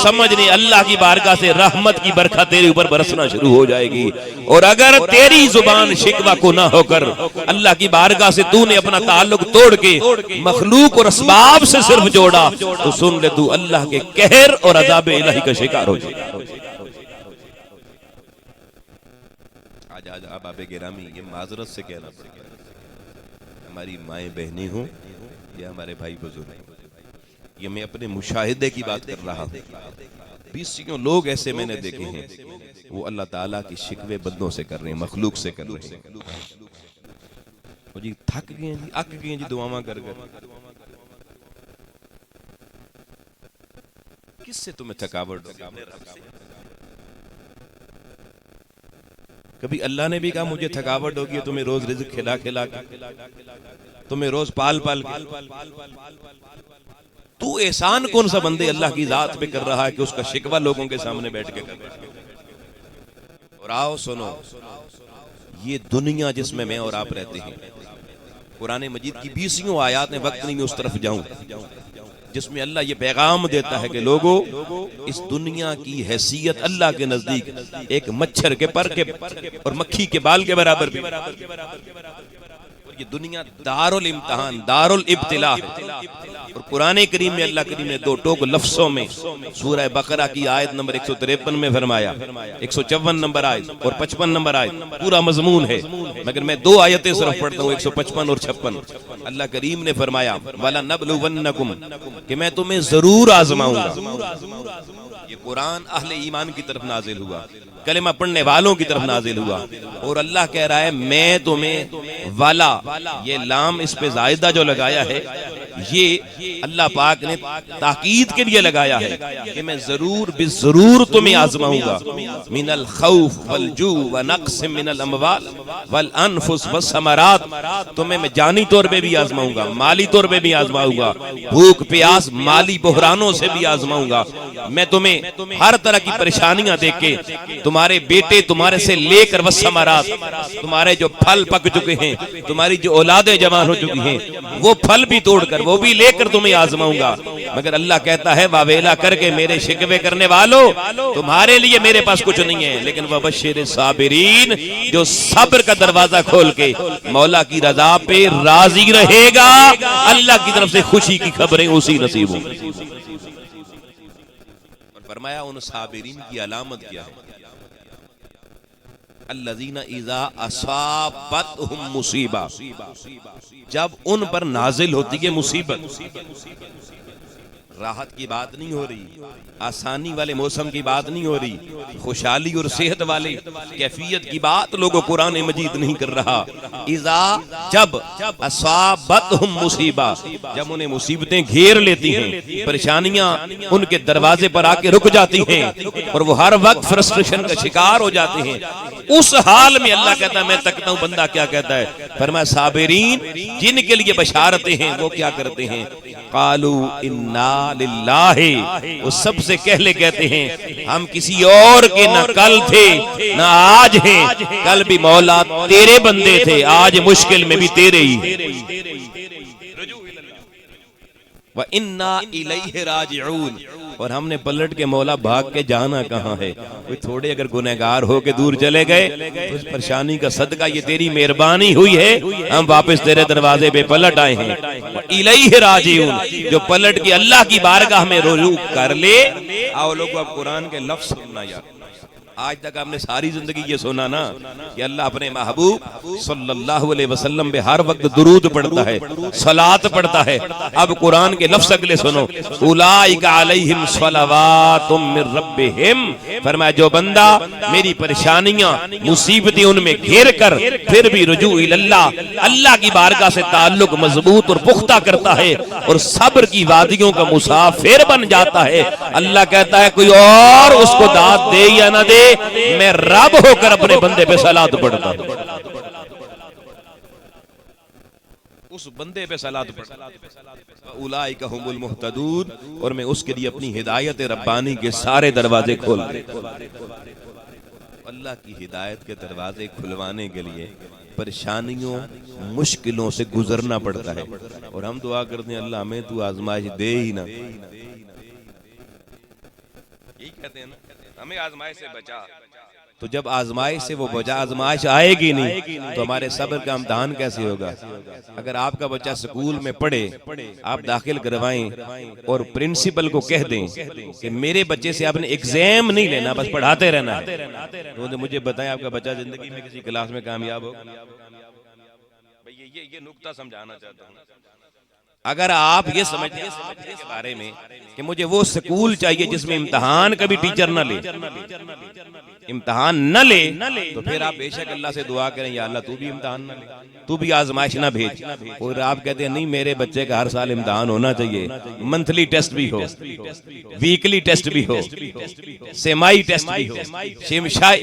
समझने अल्लाह की बारगाह से रहमत की बरखा तेरे ऊपर बरसना शुरू हो जाएगी। और अगर तेरी जुबान शिकवा को ना होकर अल्लाह की बारगाह से तूने अपना ताल्लुक तोड़ के मखलूक और असबाब से सिर्फ जोड़ा, तो सुन ले तू अल्लाह के कहर और अज़ाब इलाही का शिकार हो जाएगा। आज अबाबे गिरामी, ये माजरत से कहना पड़ेगा, हमारी माएँ बहनें हों या हमारे भाई बुजुर्ग, ये मैं अपने मुशाहिदे की बात कर रहा हूँ। 20 लोग ऐसे मैंने देखे हैं, वो अल्लाह ताला की शिकवे बंदों से कर रहे हैं, मखलूक से कर रहे हैं। वो जी थक गए जी, अक गए जी दुआवा कर कर। किससे तुम्हें थकावट होगी? कभी अल्लाह ने भी कहा मुझे थकावट होगी, तुम्हें रोज रिज़्क खिला खिला के, तुम्हें रोज पाल पाल के। तू एहसान कौन सा बंदे अल्लाह की जात पे कर रहा है कि उसका शिकवा लोगों के सामने बैठ के कर रहा है। और आओ सुनो, ये दुनिया जिसमें मैं और आप रहते हैं, कुरान मजीद की 20 आयात में वक्त नहीं मैं उस तरफ जाऊं, जिसमें अल्लाह ये पैगाम देता है कि लोगों, इस दुनिया की हैसियत अल्लाह के नजदीक एक मच्छर के पर के और मक्खी के बाल के बराबर भी। और ये दुनिया दारुल इम्तिहान, दारुल इब्तिला है, और कुरान करीम में अल्लाह करीम ने दो टोक लफ्जों में सूरह बकरा की आयत नंबर 153 में फरमाया, 154 नंबर आयत और 55 नंबर आयत पूरा मजमून है, मगर मैं दो आयतें सिर्फ पढ़ता हूँ, 155 और 56। अल्लाह करीम ने फरमाया वाला नबलुवन्नकुम, कि मैं तुम्हें जरूर आजमाऊंगा। ये कुरान अहले ईमान की तरफ नाजिल हुआ, कलेमा पढ़ने वालों की तरफ नाजिल हुआ, और अल्लाह कह रहा है मैं तुम्हें वाला, ये लाम इस पे जायदा जो लगाया है ये अल्लाह पाक ने ताकीद के लिए लगाया है कि मैं जरूर बिजरूर तुम्हें आजमाऊंगा। मिनल खौफ वल जू व नक्स मिनल अमवाल वल अनफुस व समरात, तुम्हें मैं जानी तौर पे भी आजमाऊंगा, माली तौर पे भी आजमाऊंगा, भूख प्यास माली बहरानों से भी आजमाऊंगा। मैं तुम्हें हर तरह की परेशानियां देख के, तुम्हारे बेटे तुम्हारे से लेकर वसमरात, तुम्हारे जो फल पक चुके हैं, तुम्हारी जो औलादें जवान हो चुकी हैं, वो फल भी तोड़कर वो भी लेकर तुम्हें आजमाऊंगा। मगर अल्लाह कहता है वावेला करके मेरे शिकवे करने वालों, तुम्हारे लिए मेरे पास कुछ नहीं है, लेकिन वबश्शिर साबिरीन, जो सब्र का दरवाजा खोल के मौला की रजा पे राजी रहेगा, अल्लाह की तरफ से खुशी की खबरें उसी नसीब होंगी। फरमाया उन साबिरीन की अलामत क्या है? अल्लज़ीना इज़ा असाबतहुम मुसीबा, जब उन पर नाजिल होती है मुसीबत, राहत की बात नहीं हो रही, आसानी वाले मौसम की बात नहीं हो रही, खुशहाली और सेहत वाले कैफियत की बात लोगों कुरान मजीद नहीं कर रहा। इज़ा, जब असाबतहुम मुसीबा, जब उन्हें मुसीबतें घेर लेती हैं, परेशानियां उनके दरवाजे पर आके रुक जाती हैं और वो हर वक्त फ्रस्ट्रेशन का शिकार हो जाते हैं, उस हाल में अल्लाह कहता है मैं तकता हूं बंदा क्या कहता है। फरमाया साबिरीन, जिनके लिए बशारतें हैं वो क्या करते हैं? कालू इन्ना लिल्लाहि, वो सबसे कहले कहते हैं हम किसी और के न कल थे न आज हैं, कल भी मौला तेरे बंदे थे, आज मुश्किल में भी तेरे ही, व इन्ना इलैहि राजिऊन, और हमने पलट के मौला भाग के जाना कहाँ है? कोई थोड़े अगर गुनहगार हो के दूर चले गए तो उस परेशानी का सदका ये तेरी मेहरबानी हुई है, हम वापस तेरे दरवाजे पे पलट आए हैं। इलैहि राजिऊन, जो पलट के अल्लाह की बारगाह में रुजू कर ले। आओ लोगों, अब कुरान के लफ्ज सुनना यार। आज तक आपने सारी जिंदगी ये सुना ना कि अल्लाह अपने महबूब सल्लल्लाहु अलैहि वसल्लम पे हर वक्त दुरूद पढ़ता है, सलात पढ़ता है। अब कुरान के लफ्ज अगले सुनो, उलाइका अलैहिम सलवातुम मिर रब्बिहिम, फरमाया जो बंदा मेरी परेशानियां मुसीबतें उनमें घेर कर फिर भी रुजू इल्लाह, अल्लाह की बारगाह से ताल्लुक मजबूत और पुख्ता करता है और सब्र की वादियों का मुसाफिर बन जाता है, अल्लाह कहता है कोई और उसको दाद दे या ना दे, मैं रब होकर अपने बंदे पे सलात पढ़ता हूं, उस बंदे पे सलात पढ़ता। उलाइका हुमुल मुहतदून, और मैं उसके लिए अपनी हिदायत रब्बानी के सारे दरवाजे खोल देता। अल्लाह की हिदायत के दरवाजे खुलवाने के लिए परेशानियों मुश्किलों से गुजरना पड़ता है, और हम दुआ करते हैं अल्लाह हमें तू आजमाइश दे ही ना। यही कहते हैं ना, हमें आजमाइश से बचा। तो जब आजमाइश से वो बचा, आजमाइश आएगी नहीं तो हमारे सब्र का इम्तिहान कैसे होगा? अगर आपका बच्चा स्कूल में पढ़े, आप दाखिल करवाएं और प्रिंसिपल को कह दें कि मेरे बच्चे से आपने एग्जाम नहीं लेना, बस पढ़ाते रहना है, तो मुझे बताएं आपका बच्चा जिंदगी में किसी क्लास में कामयाब हो? ये नुक्ता समझाना चाहता हूँ। अगर आप ये समझते हैं के बारे में कि मुझे वो स्कूल चाहिए जिसमें इम्तिहान कभी टीचर न ले, इम्तिहान न ले, तो फिर आप बेशक अल्लाह से दुआ करें या अल्लाह तू भी इम्तिहान न ले, तू भी आजमाइश ना भेज। और आप कहते हैं नहीं मेरे बच्चे का हर साल इम्तिहान होना चाहिए, मंथली टेस्ट भी हो, वीकली टेस्ट भी हो, सेमाई टेस्ट भी हो,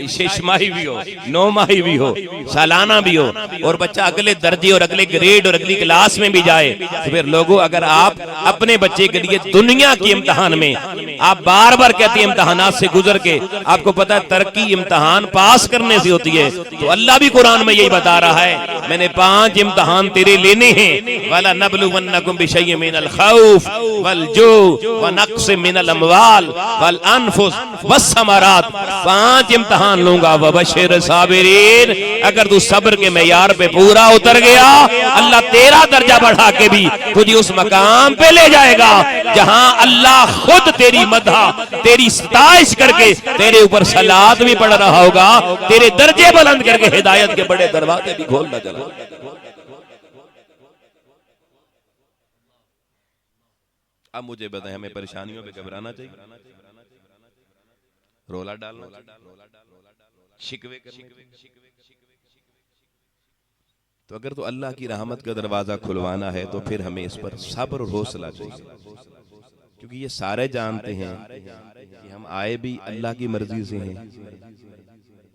शेषमाही भी हो, नौमाही भी हो, सालाना भी हो, और बच्चा अगले दर्जे और अगले ग्रेड और अगली क्लास में भी जाए, तो फिर लोगों अगर आप अपने बच्चे के लिए दुनिया के इम्तिहान में आप बार बार कहते हैं इम्तिहानात से गुजर के, आपको पता है तरक्की इम्तिहान पास करने से होती है, तो अल्लाह भी कुरान में यही बता रहा है मैंने 5 इम्तिहान तेरे लेने हैं। वाला नबलुवन्नकुम बिशैय्यिन मिनल खौफ वल जू व नक्स मिनल अमवाल वल अनफुस वस्समरात। 5 इम्तिहान लूंगा। वबशिर साबिरीन, अगर तू सब्र के मेयार पे पूरा उतर गया, अल्लाह तेरा दर्जा बढ़ा के भी तुझे उस मकाम पे ले जाएगा जहां अल्लाह खुद तेरी मदह, तेरी सताइश करके तेरे ऊपर सलात भी पढ़ रहा होगा, तेरे दर्जे बुलंद करके हिदायत के बड़े दरवाजे भी खोलना चला। अब मुझे बताएं, हमें परेशानियों पे घबराना चाहिए, रोला डालना, शिकवे करने? तो अगर तो अल्लाह की रहमत का दरवाजा खुलवाना है तो फिर हमें इस पर सब्र और हौसला चाहिए, क्योंकि ये सारे जानते हैं कि हम आए भी अल्लाह की मर्जी से हैं,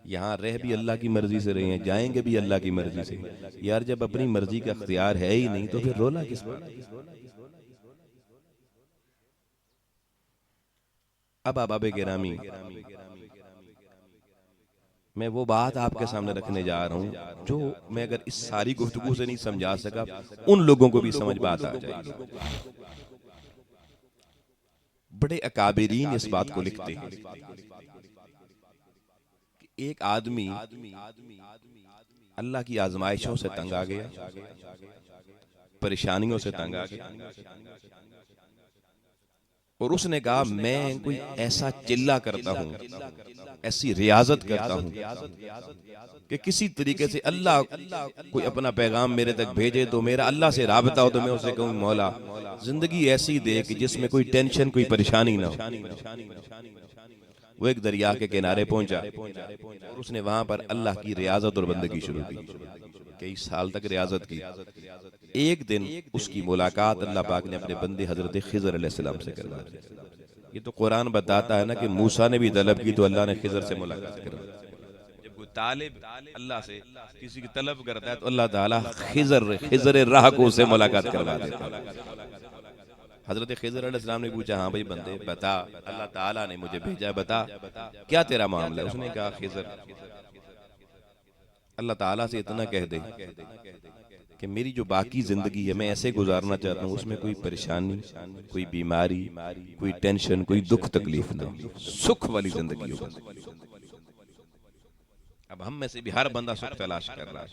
यहाँ रह भी अल्लाह की मर्जी से रहे हैं, जाएंगे भी अल्लाह की मर्जी से। यार जब अपनी मर्जी का इख्तियार है ही नहीं तो फिर रोला किस पर? अब अहबाब गिरामी, मैं वो बात आपके सामने रखने जा रहा हूं जो मैं अगर इस सारी गुफ्तगू से नहीं समझा सका, उन लोगों को भी समझ बात आ जाएगी। बड़े अकाबिरीन इस बात को लिखते हैं कि एक आदमी अल्लाह की आजमाइशों से तंग आ गया, परेशानियों से तंग आ गया, और उसने कहा मैं कोई ऐसा चिल्ला करता हूं, ऐसी रियाजत करता हूं कि किसी तरीके से अल्लाह कोई अपना पैगाम मेरे तक भेजे तो मेरा अल्लाह से राबता हो, तो मैं उसे कहूं मौला जिंदगी ऐसी दे कि जिसमें कोई टेंशन, कोई परेशानी ना हो। वो एक दरिया के किनारे पहुंचा और उसने वहां पर अल्लाह की रियाजत और बंदगी शुरू की। कई साल तक रियाजत की। एक दिन उसकी मुलाकात अल्लाह पाक ने अपने बंदे हजरत खिजर अलैहिस्सलाम से करवा दी। ये तो कुरान बताता है ना कि मूसा ने भी तलब की तो अल्लाह ने खिजर से मुलाकात करवा दी। जब कोई तालिब अल्लाह से किसी की तलब करता है तो अल्लाह ताला खिजर राह को उससे मुलाकात करवा देता है। हजरत खिजर अलैहिस्सलाम ने पूछा, हाँ भाई बंदे बता, अल्लाह ताला ने मुझे भेजा है, बता क्या तेरा मामला है? उसने कहा खिजर अल्लाह ताला से इतना कह दे कि मेरी जो बाकी जिंदगी है मैं ऐसे गुजारना चाहता हूँ, उसमें कोई परेशानी, कोई बीमारी, कोई टेंशन, कोई दुख तकलीफ ना, सुख वाली जिंदगी हो। अब हम में से भी हर बंदा सुख तलाश कर रहा है,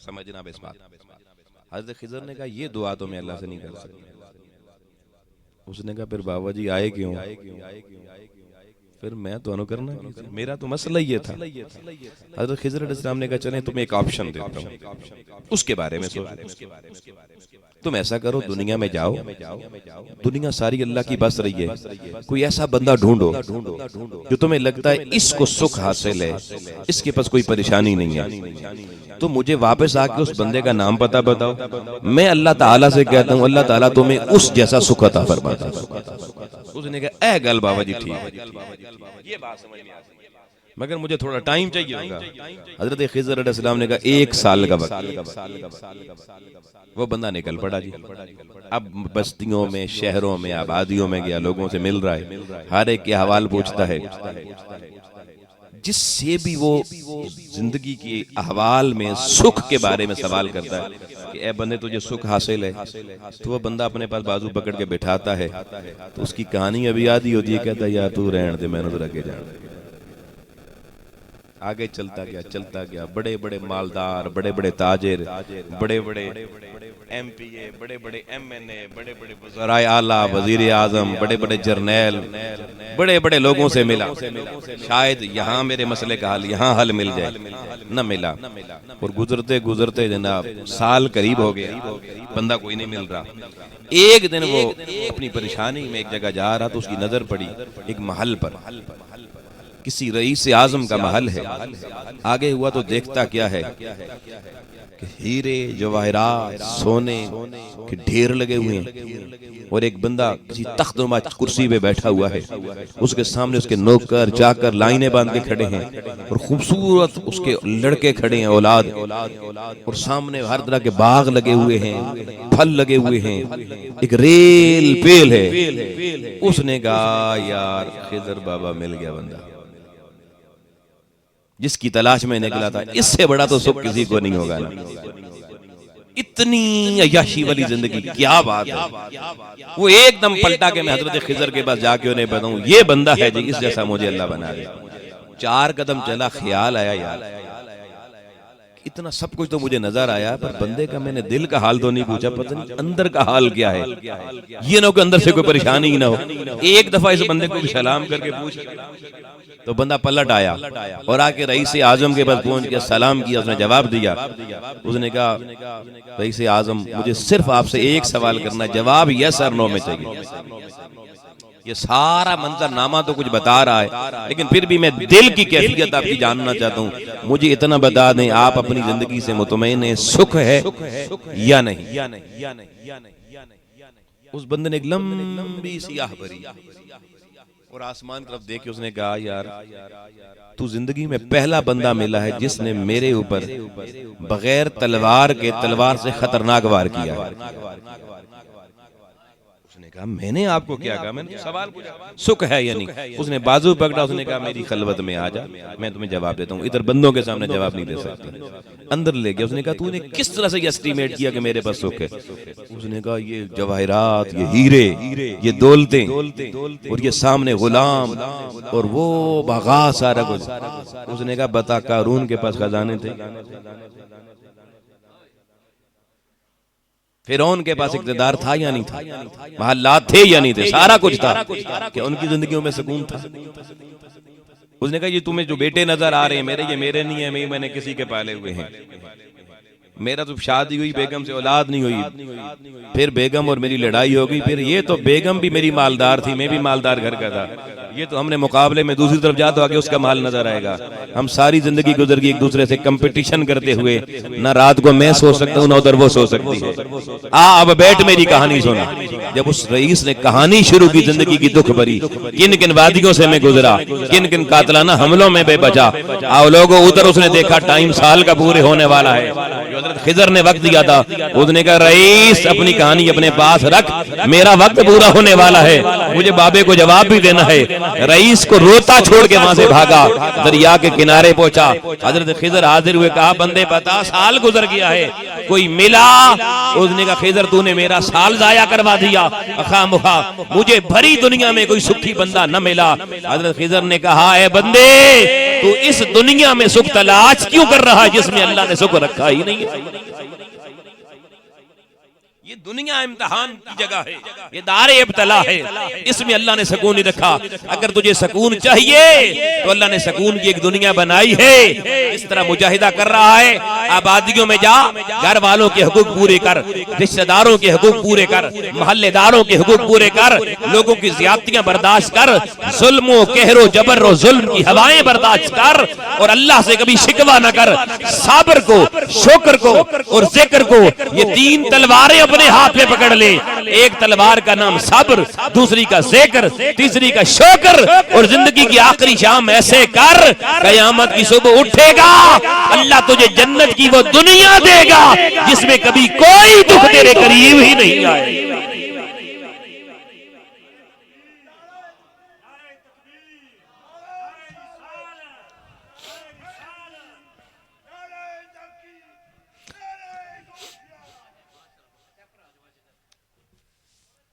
समझना इस बात। हजरत खिजर ने कहा ये दुआ तो मैं अल्लाह से नहीं कर सकता। उसने कहा फिर बाबा जी आए क्यों? फिर मैं तो अनुकरना, मेरा तो मसला ही ये था। हजरत खिजर अलैहिस्सलाम ने कहा चलें तुम्हें एक ऑप्शन देता हूं, उसके बारे में सोचो। तुम ऐसा करो, दुनिया में जाओ, दुनिया सारी अल्लाह की बस रही है, कोई ऐसा बंदा ढूंढो जो तुम्हें लगता है इसको सुख हासिल है, इसके पास कोई परेशानी नहीं है, तो मुझे वापस आके उस बंदे का नाम पता बताओ, मैं अल्लाह ताला से कहता हूँ अल्लाह ताला तुम्हें उस जैसा सुख अता फरमाता है। उसने कहा ए गल बाबा जी ठीक है, ये बात समझ में आ गई, मगर मुझे थोड़ा टाइम चाहिए होगा। हजरत खिजर अलैहिस्सलाम ने कहा 1 साल का वक्त। वो बंदा निकल पड़ा जी। अब बस्तियों में, शहरों में, आबादियों में गया, लोगों से मिल रहा है, हर एक के हवाल पूछता है, जिससे भी वो जिंदगी के अहवाल में सुख के बारे में सवाल करता है कि ए बंदे तुझे सुख हासिल है, तो वो बंदा अपने पास बाजू पकड़ के बिठाता है, तो उसकी कहानी अभी आधी होती है, कहता है यार तू रहने दे, मैंने तो आगे जाना। आगे चलता गया, बड़े बड़े मालदार, बड़े बड़े ताजिर, बड़े बड़े एमपीए, बड़े बड़े एमएनए, बड़े बड़े वज़राए आला, वजीर आजम, बड़े बड़े जर्नैल, बड़े बड़े लोगों से मिला, शायद यहाँ मेरे मसले का हल, यहाँ हल मिल जाए, न मिला। और गुजरते गुजरते जनाब साल करीब हो गया, बंदा कोई नहीं मिल रहा। एक दिन वो अपनी परेशानी में एक जगह जा रहा तो उसकी नजर पड़ी एक महल पर, किसी रईस आजम का महल है। आगे हुआ तो देखता क्या है कि हीरे जवाहरात, सोने के ढेर लगे हुए हैं, और एक बंदा किसी तख्तनुमा कुर्सी पे बैठा हुआ है, उसके सामने उसके नौकर चाकर लाइनें बांध के खड़े हैं, और खूबसूरत उसके लड़के खड़े हैं, औलाद, और सामने हर तरह के बाग लगे हुए हैं, फल लगे हुए हैं, एक रेल पेल है। उसने कहा यार खिजर बाबा मिल गया बंदा, जिसकी तलाश में निकला था, इससे बड़ा तो सुख किसी को नहीं होगा ना। इतनी अय्याशी वाली जिंदगी, क्या बात है। वो एकदम पलटा के मैं हजरत खिजर के पास जाके उन्हें बताऊं ये बंदा है जी, इस जैसा मुझे अल्लाह बना दे। 4 कदम चला, ख्याल आया यार इतना सब कुछ तो मुझे नजर आया, पर बंदे का मैंने दिल का हाल तो नहीं पूछा, पता नहीं अंदर का हाल क्या है। ये ना हो कि अंदर से कोई परेशानी ही ना हो। एक दफा इस बंदे को सलाम करके पूछ तो बंदा पलट आया और आके रईस आजम के पास पहुंच के सलाम किया। उसने जवाब दिया। उसने कहा रईस आजम मुझे सिर्फ आपसे एक सवाल करना, जवाब यस और नो में चाहिए। ये सारा मंजरनामा तो कुछ बता रहा है, लेकिन फिर भी मैं दिल की कैफियत आपकी जानना चाहता हूँ। मुझे इतना बता दें, आप अपनी जिंदगी से मुतमईन हैं, सुख है या नहीं। उस बंदे ने एक लंबी सी आह भरी और आसमान की तरफ देख के उसने कहा यार तू जिंदगी में पहला बंदा मिला है जिसने मेरे ऊपर बगैर तलवार के तलवार से खतरनाक वार किया है। उसने कहा मैंने आपको क्या कहा, मैंने सवाल पूछा सुख है या नहीं। उसने बाजू पकड़ा, उसने कहा मेरी खलवत में आ जा, मैं तुम्हें जवाब देता हूँ, इधर बंदों के सामने जवाब नहीं दे सकती। अंदर ले गया। उसने कहा तूने किस तरह से ये एस्टीमेट किया कि मेरे पास सुख है। उसने कहा ये जवाहिरात, ये हीरे, ये दौलतें और ये सामने गुलाम और वो बागा सारा कुछ। उसने कहा बता कारून के पास खजाने थे, फिरौन के पास इक़्तिदार था या नहीं था, महल्लात थे या नहीं थे, सारा कुछ था, क्या उनकी जिंदगियों में सुकून था। उसने कहा ये तुम्हें जो बेटे नजर आ रहे हैं ये मेरे नहीं है, मैंने किसी के पाले हुए हैं। मेरा तो शादी हुई, बेगम से औलाद नहीं हुई, फिर बेगम और मेरी लड़ाई हो गई, फिर ये तो बेगम भी मेरी मालदार थी, मैं भी मालदार घर का था, ये तो हमने मुकाबले में दूसरी तरफ जा तो आगे उसका माल नजर आएगा। हम सारी जिंदगी गुजर गई एक दूसरे से कंपटीशन करते हुए, ना रात को मैं सो सकता हूँ ना उधर वो सो सकती है। अब बैठ मेरी कहानी सुना। जब उस रईस ने कहानी शुरू की जिंदगी की दुख भरी, किन किन वादियों से मैं गुजरा, किन किन कातलाना हमलों में मैं बचा, आओ लोगों उधर उसने देखा टाइम साल का पूरे होने वाला है। हज़रत खिज़र ने वक्त दिया था, उसने कहा रईस अपनी कहानी अपने पास रख, मेरा वक्त पूरा होने वाला है, मुझे बाबे को जवाब भी देना है। रईस को रोता छोड़ के वहां से भागा, दरिया के किनारे पहुंचा। हज़रत खिज़र हाजिर हुए, कहा बंदे बता साल गुजर गया है, कोई मिला? उसने कहा खिज़र तूने मेरा साल जाया करवा दिया, खामखा मुझे भरी दुनिया में कोई सुखी बंदा न मिला। हज़रत खिज़र ने कहा ए बंदे तू इस दुनिया में सुख तलाश क्यों कर रहा है जिसमें अल्लाह ने सुख रखा ही नहीं है। ये दुनिया इम्तिहान की जगह है, ये दारे इब्तला है, इसमें अल्लाह ने सुकून नहीं रखा। अगर तुझे सुकून चाहिए तो अल्लाह ने सुकून की एक दुनिया बनाई है। इस तरह मुजाहिदा कर रहा है, आबादियों में जा, घर वालों के हुकूक पूरे कर, रिश्तेदारों के हुकूक पूरे कर, मोहल्लेदारों के हुकूक पूरे कर, लोगों की ज़्यादतियां बर्दाश्त कर, जुल्म कहरो जबर और जुल्म की हवाएं बर्दाश्त कर और अल्लाह से कभी शिकवा न कर। सब्र को, शुक्र को और जिक्र को, ये 3 तलवारें अपने हाथ में पकड़ ले। एक तलवार का नाम सब्र, दूसरी का जिक्र, तीसरी का शुक्र, और जिंदगी की आखिरी शाम ऐसे कर, कयामत की सुबह उठेगा, अल्लाह तुझे जन्नत की वो दुनिया देगा जिसमें कभी कोई दुख तेरे करीब ही नहीं आए।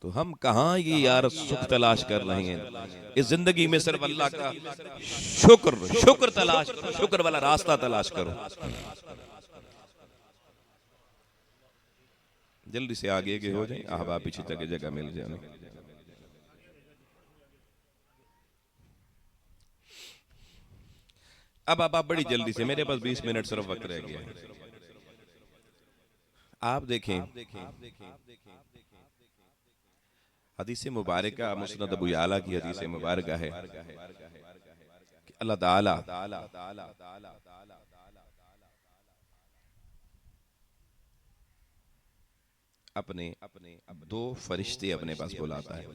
तो हम कहाँ ये यार सुख तलाश कर रहे हैं। इस जिंदगी में सिर्फ अल्लाह का शुक्र तलाश करो, शुक्र वाला रास्ता तलाश करो। जल्दी से आगे के हो जाए, अहबाब पीछे तक जगह मिल जाए। अब आप बड़ी जल्दी से, मेरे पास 20 मिनट सिर्फ वक्त रह गया है। आप देखें हदीस मुबारक मुस्नद अबू याला की हदीस मुबारक है कि अल्लाह ताला अपने 2 फरिश्ते अपने पास बुलाता है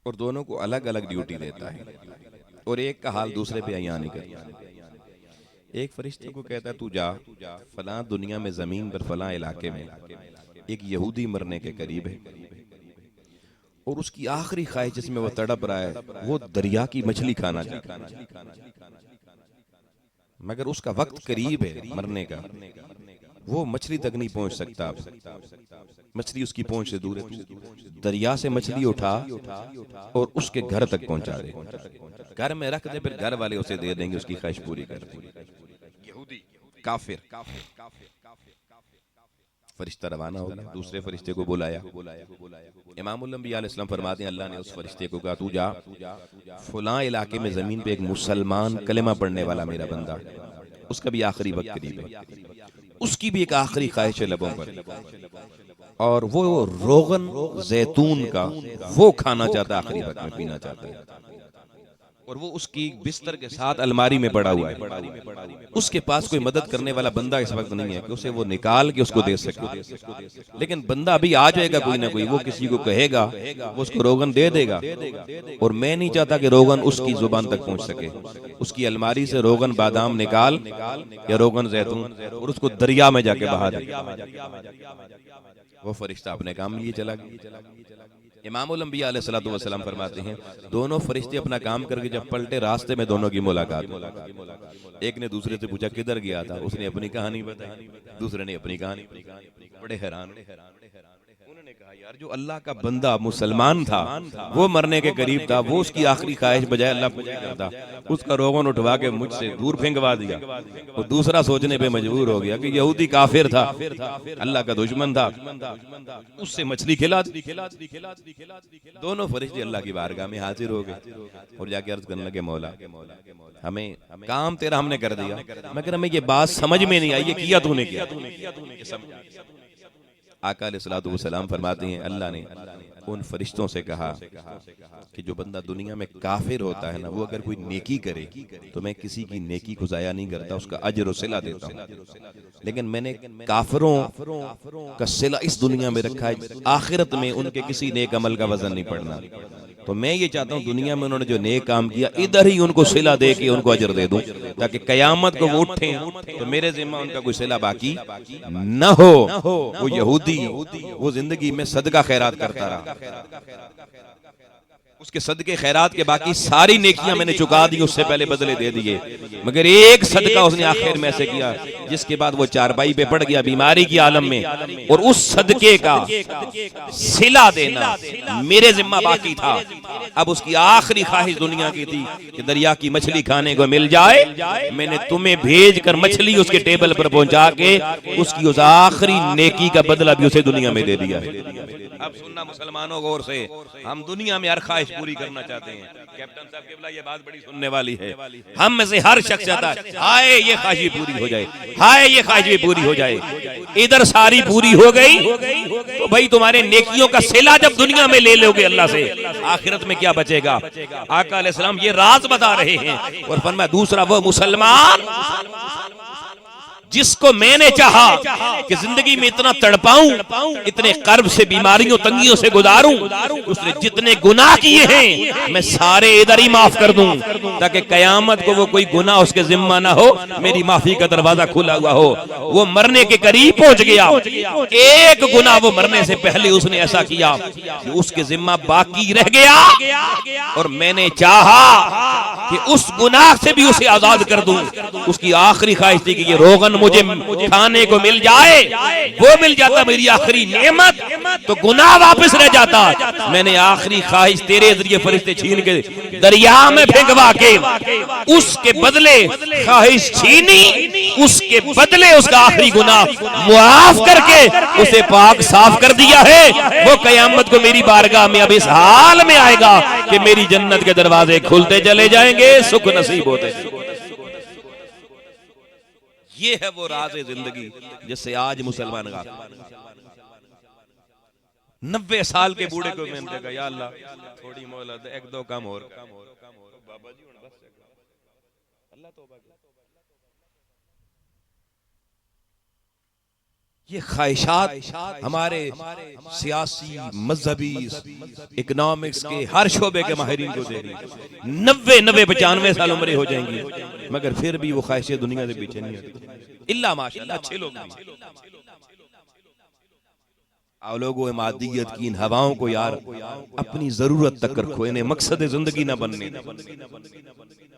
और दोनों को अलग अलग ड्यूटी देता है और एक का हाल दूसरे पे अयान नहीं करता। एक फरिश्ते को कहता है तू जा फलां दुनिया में जमीन पर फलां इलाके में एक यहूदी मरने के करीब है, और उसकी आखिरी ख्वाहिश जिसमें वो तड़प रहा है वो दरिया की मछली खाना चाहता है, मगर उसका वक्त करीब है मरने का, वो मछली तक नहीं पहुंच सकता, मछली उसकी पहुंच से दूर है। दरिया से मछली उठा और उसके घर तक पहुंचा दे, घर में रख दे, फिर घर वाले उसे दे देंगे, उसकी ख्वाहिश पूरी कर देंगे। यहूदी काफिर। फरिश्ता रवाना हो गया, दूसरे फरिश्ते को बुलाया। इमामुल अंबिया अलैहिस्सलाम फरमाते हैं अल्लाह ने उस फरिश्ते को कहा, तू जा फलां इलाके में जमीन पे एक मुसलमान कलेमा पढ़ने वाला मेरा बंदा, उसका भी आखिरी वक्त करीब है, उसकी भी एक आखिरी ख्वाहिश है लबों पर, और वो रोगन जैतून का वो खाना चाहता है, आखिरी वक्त में पीना चाहता है, और वो उसकी बिस्तर के साथ अलमारी में पड़ा हुआ है। उसके पास कोई मदद करने वाला बंदा इस वक्त नहीं है कि उसे वो निकाल के उसको दे सके, लेकिन बंदा अभी आ जाएगा कोई ना कोई, वो किसी को कहेगा, वो उसको रोगन दे देगा, और मैं नहीं चाहता कि रोगन उसकी जुबान तक पहुंच सके। उसकी अलमारी से रोगन बादाम निकाल या रोगन जैतून और उसको दरिया में जाके बहा दे। वो फरिश्ता अपने काम लिए चला गया। इमामुल अंबिया अलैहिस्सलातु वस्सलाम फरमाते हैं दोनों फरिश्ते अपना काम करके जब पलटे, रास्ते में दोनों की मुलाकात। एक ने दूसरे से पूछा किधर गया था, उसने अपनी कहानी बताई, दूसरे ने अपनी कहानी, बड़े हैरान। उन्होंने कहा यार जो अल्लाह का बंदा मुसलमान था वो मरने के करीब था, वो उसकी आखिरी ख्वाहिश बजाय अल्लाह पूरी करता, उसका रोगन उठवा के मुझसे दूर फेंकवा दिया। और दूसरा सोचने पे मजबूर हो गया कि यहूदी काफिर था, अल्लाह का दुश्मन था, उससे मछली खिला दी। दोनों फरिश्ते अल्लाह की बारगाह में हाजिर हो गए और जाके अर्ज करने लगे, मौला हमें काम तेरा हमने कर दिया, मगर हमें ये बात समझ में नहीं आई, ये किया तूने किया। आका अलैहिस्सलातु वस्सलाम फरमाते हैं अल्लाह ने उन फरिश्तों से कहा कि जो बंदा दुनिया में काफिर होता है ना, वो अगर कोई नेकी करे तो मैं किसी की नेकी को जाया नहीं करता, उसका अजर और सिला देता हूँ, लेकिन मैंने काफिरों का सिला इस दुनिया में रखा है, आखिरत में उनके किसी नेक अमल का वजन नहीं पड़ना। तो मैं ये चाहता हूँ दुनिया में उन्होंने जो नेक काम किया इधर ही उनको सिला दे के उनको अजर दे दूं, ताकि कयामत को वो उठे तो मेरे जिम्मा उनका कोई सिला बाकी न हो। वो यहूदी वो जिंदगी में सदका खैरात करता रहा, उसके सदके खैरात के बाकी सारी नेकियां मैंने चुका दी, उससे पहले बदले दे दिए, मगर एक सदका उसने आखिर में ऐसे किया जिसके बाद वो चारपाई पे पड़ गया बीमारी की आलम में, और उस सदके का सिला देना मेरे जिम्मा बाकी था। अब उसकी आखिरी ख्वाहिश दुनिया की थी कि दरिया की मछली खाने को मिल जाए, मैंने तुम्हें भेज कर मछली उसके टेबल पर पहुंचा के उसकी उस आखिरी नेकी का बदला भी उसे दुनिया में दे दिया है। अब सुनना मुसलमानों गौर से, हम दुनिया में हर ख्वाहिश पूरी करना चाहते हैं। कैप्टन साहब के बोला ये बात बड़ी सुनने वाली है, हम में से हर शख्स चाहता है हाय ये ख्वाहिश भी पूरी हो जाए, हाय ये ख्वाहिश भी पूरी हो जाए। इधर सारी पूरी हो गई तो भाई तुम्हारे नेकियों का सिला जब दुनिया में ले लोगे अल्लाह से, आखिरत में क्या बचेगा। आका अलैहिस्सलाम ये राज बता रहे हैं, और फरमाया दूसरा वो मुसलमान जिसको मैंने चाहा कि जिंदगी में इतना तड़पाऊं, इतने कर्ब से बीमारियों तंगियों से गुजारूं, उसने जितने गुनाह किए हैं मैं सारे इधर ही माफ कर दूं, ताकि कयामत को वो कोई गुनाह उसके जिम्मा ना हो, मेरी माफी का दरवाजा खुला हुआ हो। वो मरने के करीब पहुंच गया, एक गुनाह वो मरने से पहले उसने ऐसा किया कि उसके जिम्मा बाकी रह गया, और मैंने चाहा कि उस गुनाह से भी उसे आजाद कर दूं। उसकी आखिरी ख्वाहिश थी कि ये रोगन मुझे खाने को मिल जाए, वो मिल जाता मेरी आखिरी नेमत, तो गुनाह वापस रह जाता। मैंने आखिरी ख्वाहिश तेरे जरिए फरिश्ते छीन के दरिया में फेंकवा के उसके बदले ख्वाहिश छीनी, उसके बदले उसका आखिरी गुनाह मुआफ करके उसे पाक साफ कर दिया है। वो कयामत को मेरी बारगाह में अब इस हाल में आएगा कि मेरी जन्नत के दरवाजे खुलते चले जाएंगे, सुख नसीब होते। ये है वो राज़े जिंदगी जिससे आज मुसलमान गाता। 90 साल के बूढ़े को मैंने देखा, या अल्लाह थोड़ी मोहलत, एक दो काम और बाबा जी बस अल्लाह तौबा। ये ख्वाहिशात हमारे सियासी, मजहबी, इकोनॉमिक्स के हर शोबे के माहिरीन को दे रही। 90-95 साल उम्र हो जाएंगी, मगर फिर भी वो ख्वाहिशें दुनिया से पीछे नहीं होती, इल्ला माशाअल्लाह अच्छे लोग। आओ लोगों, मादियत की इन हवाओं को यार अपनी जरूरत तक रखो, इन्हें मकसद जिंदगी ना बनने दो।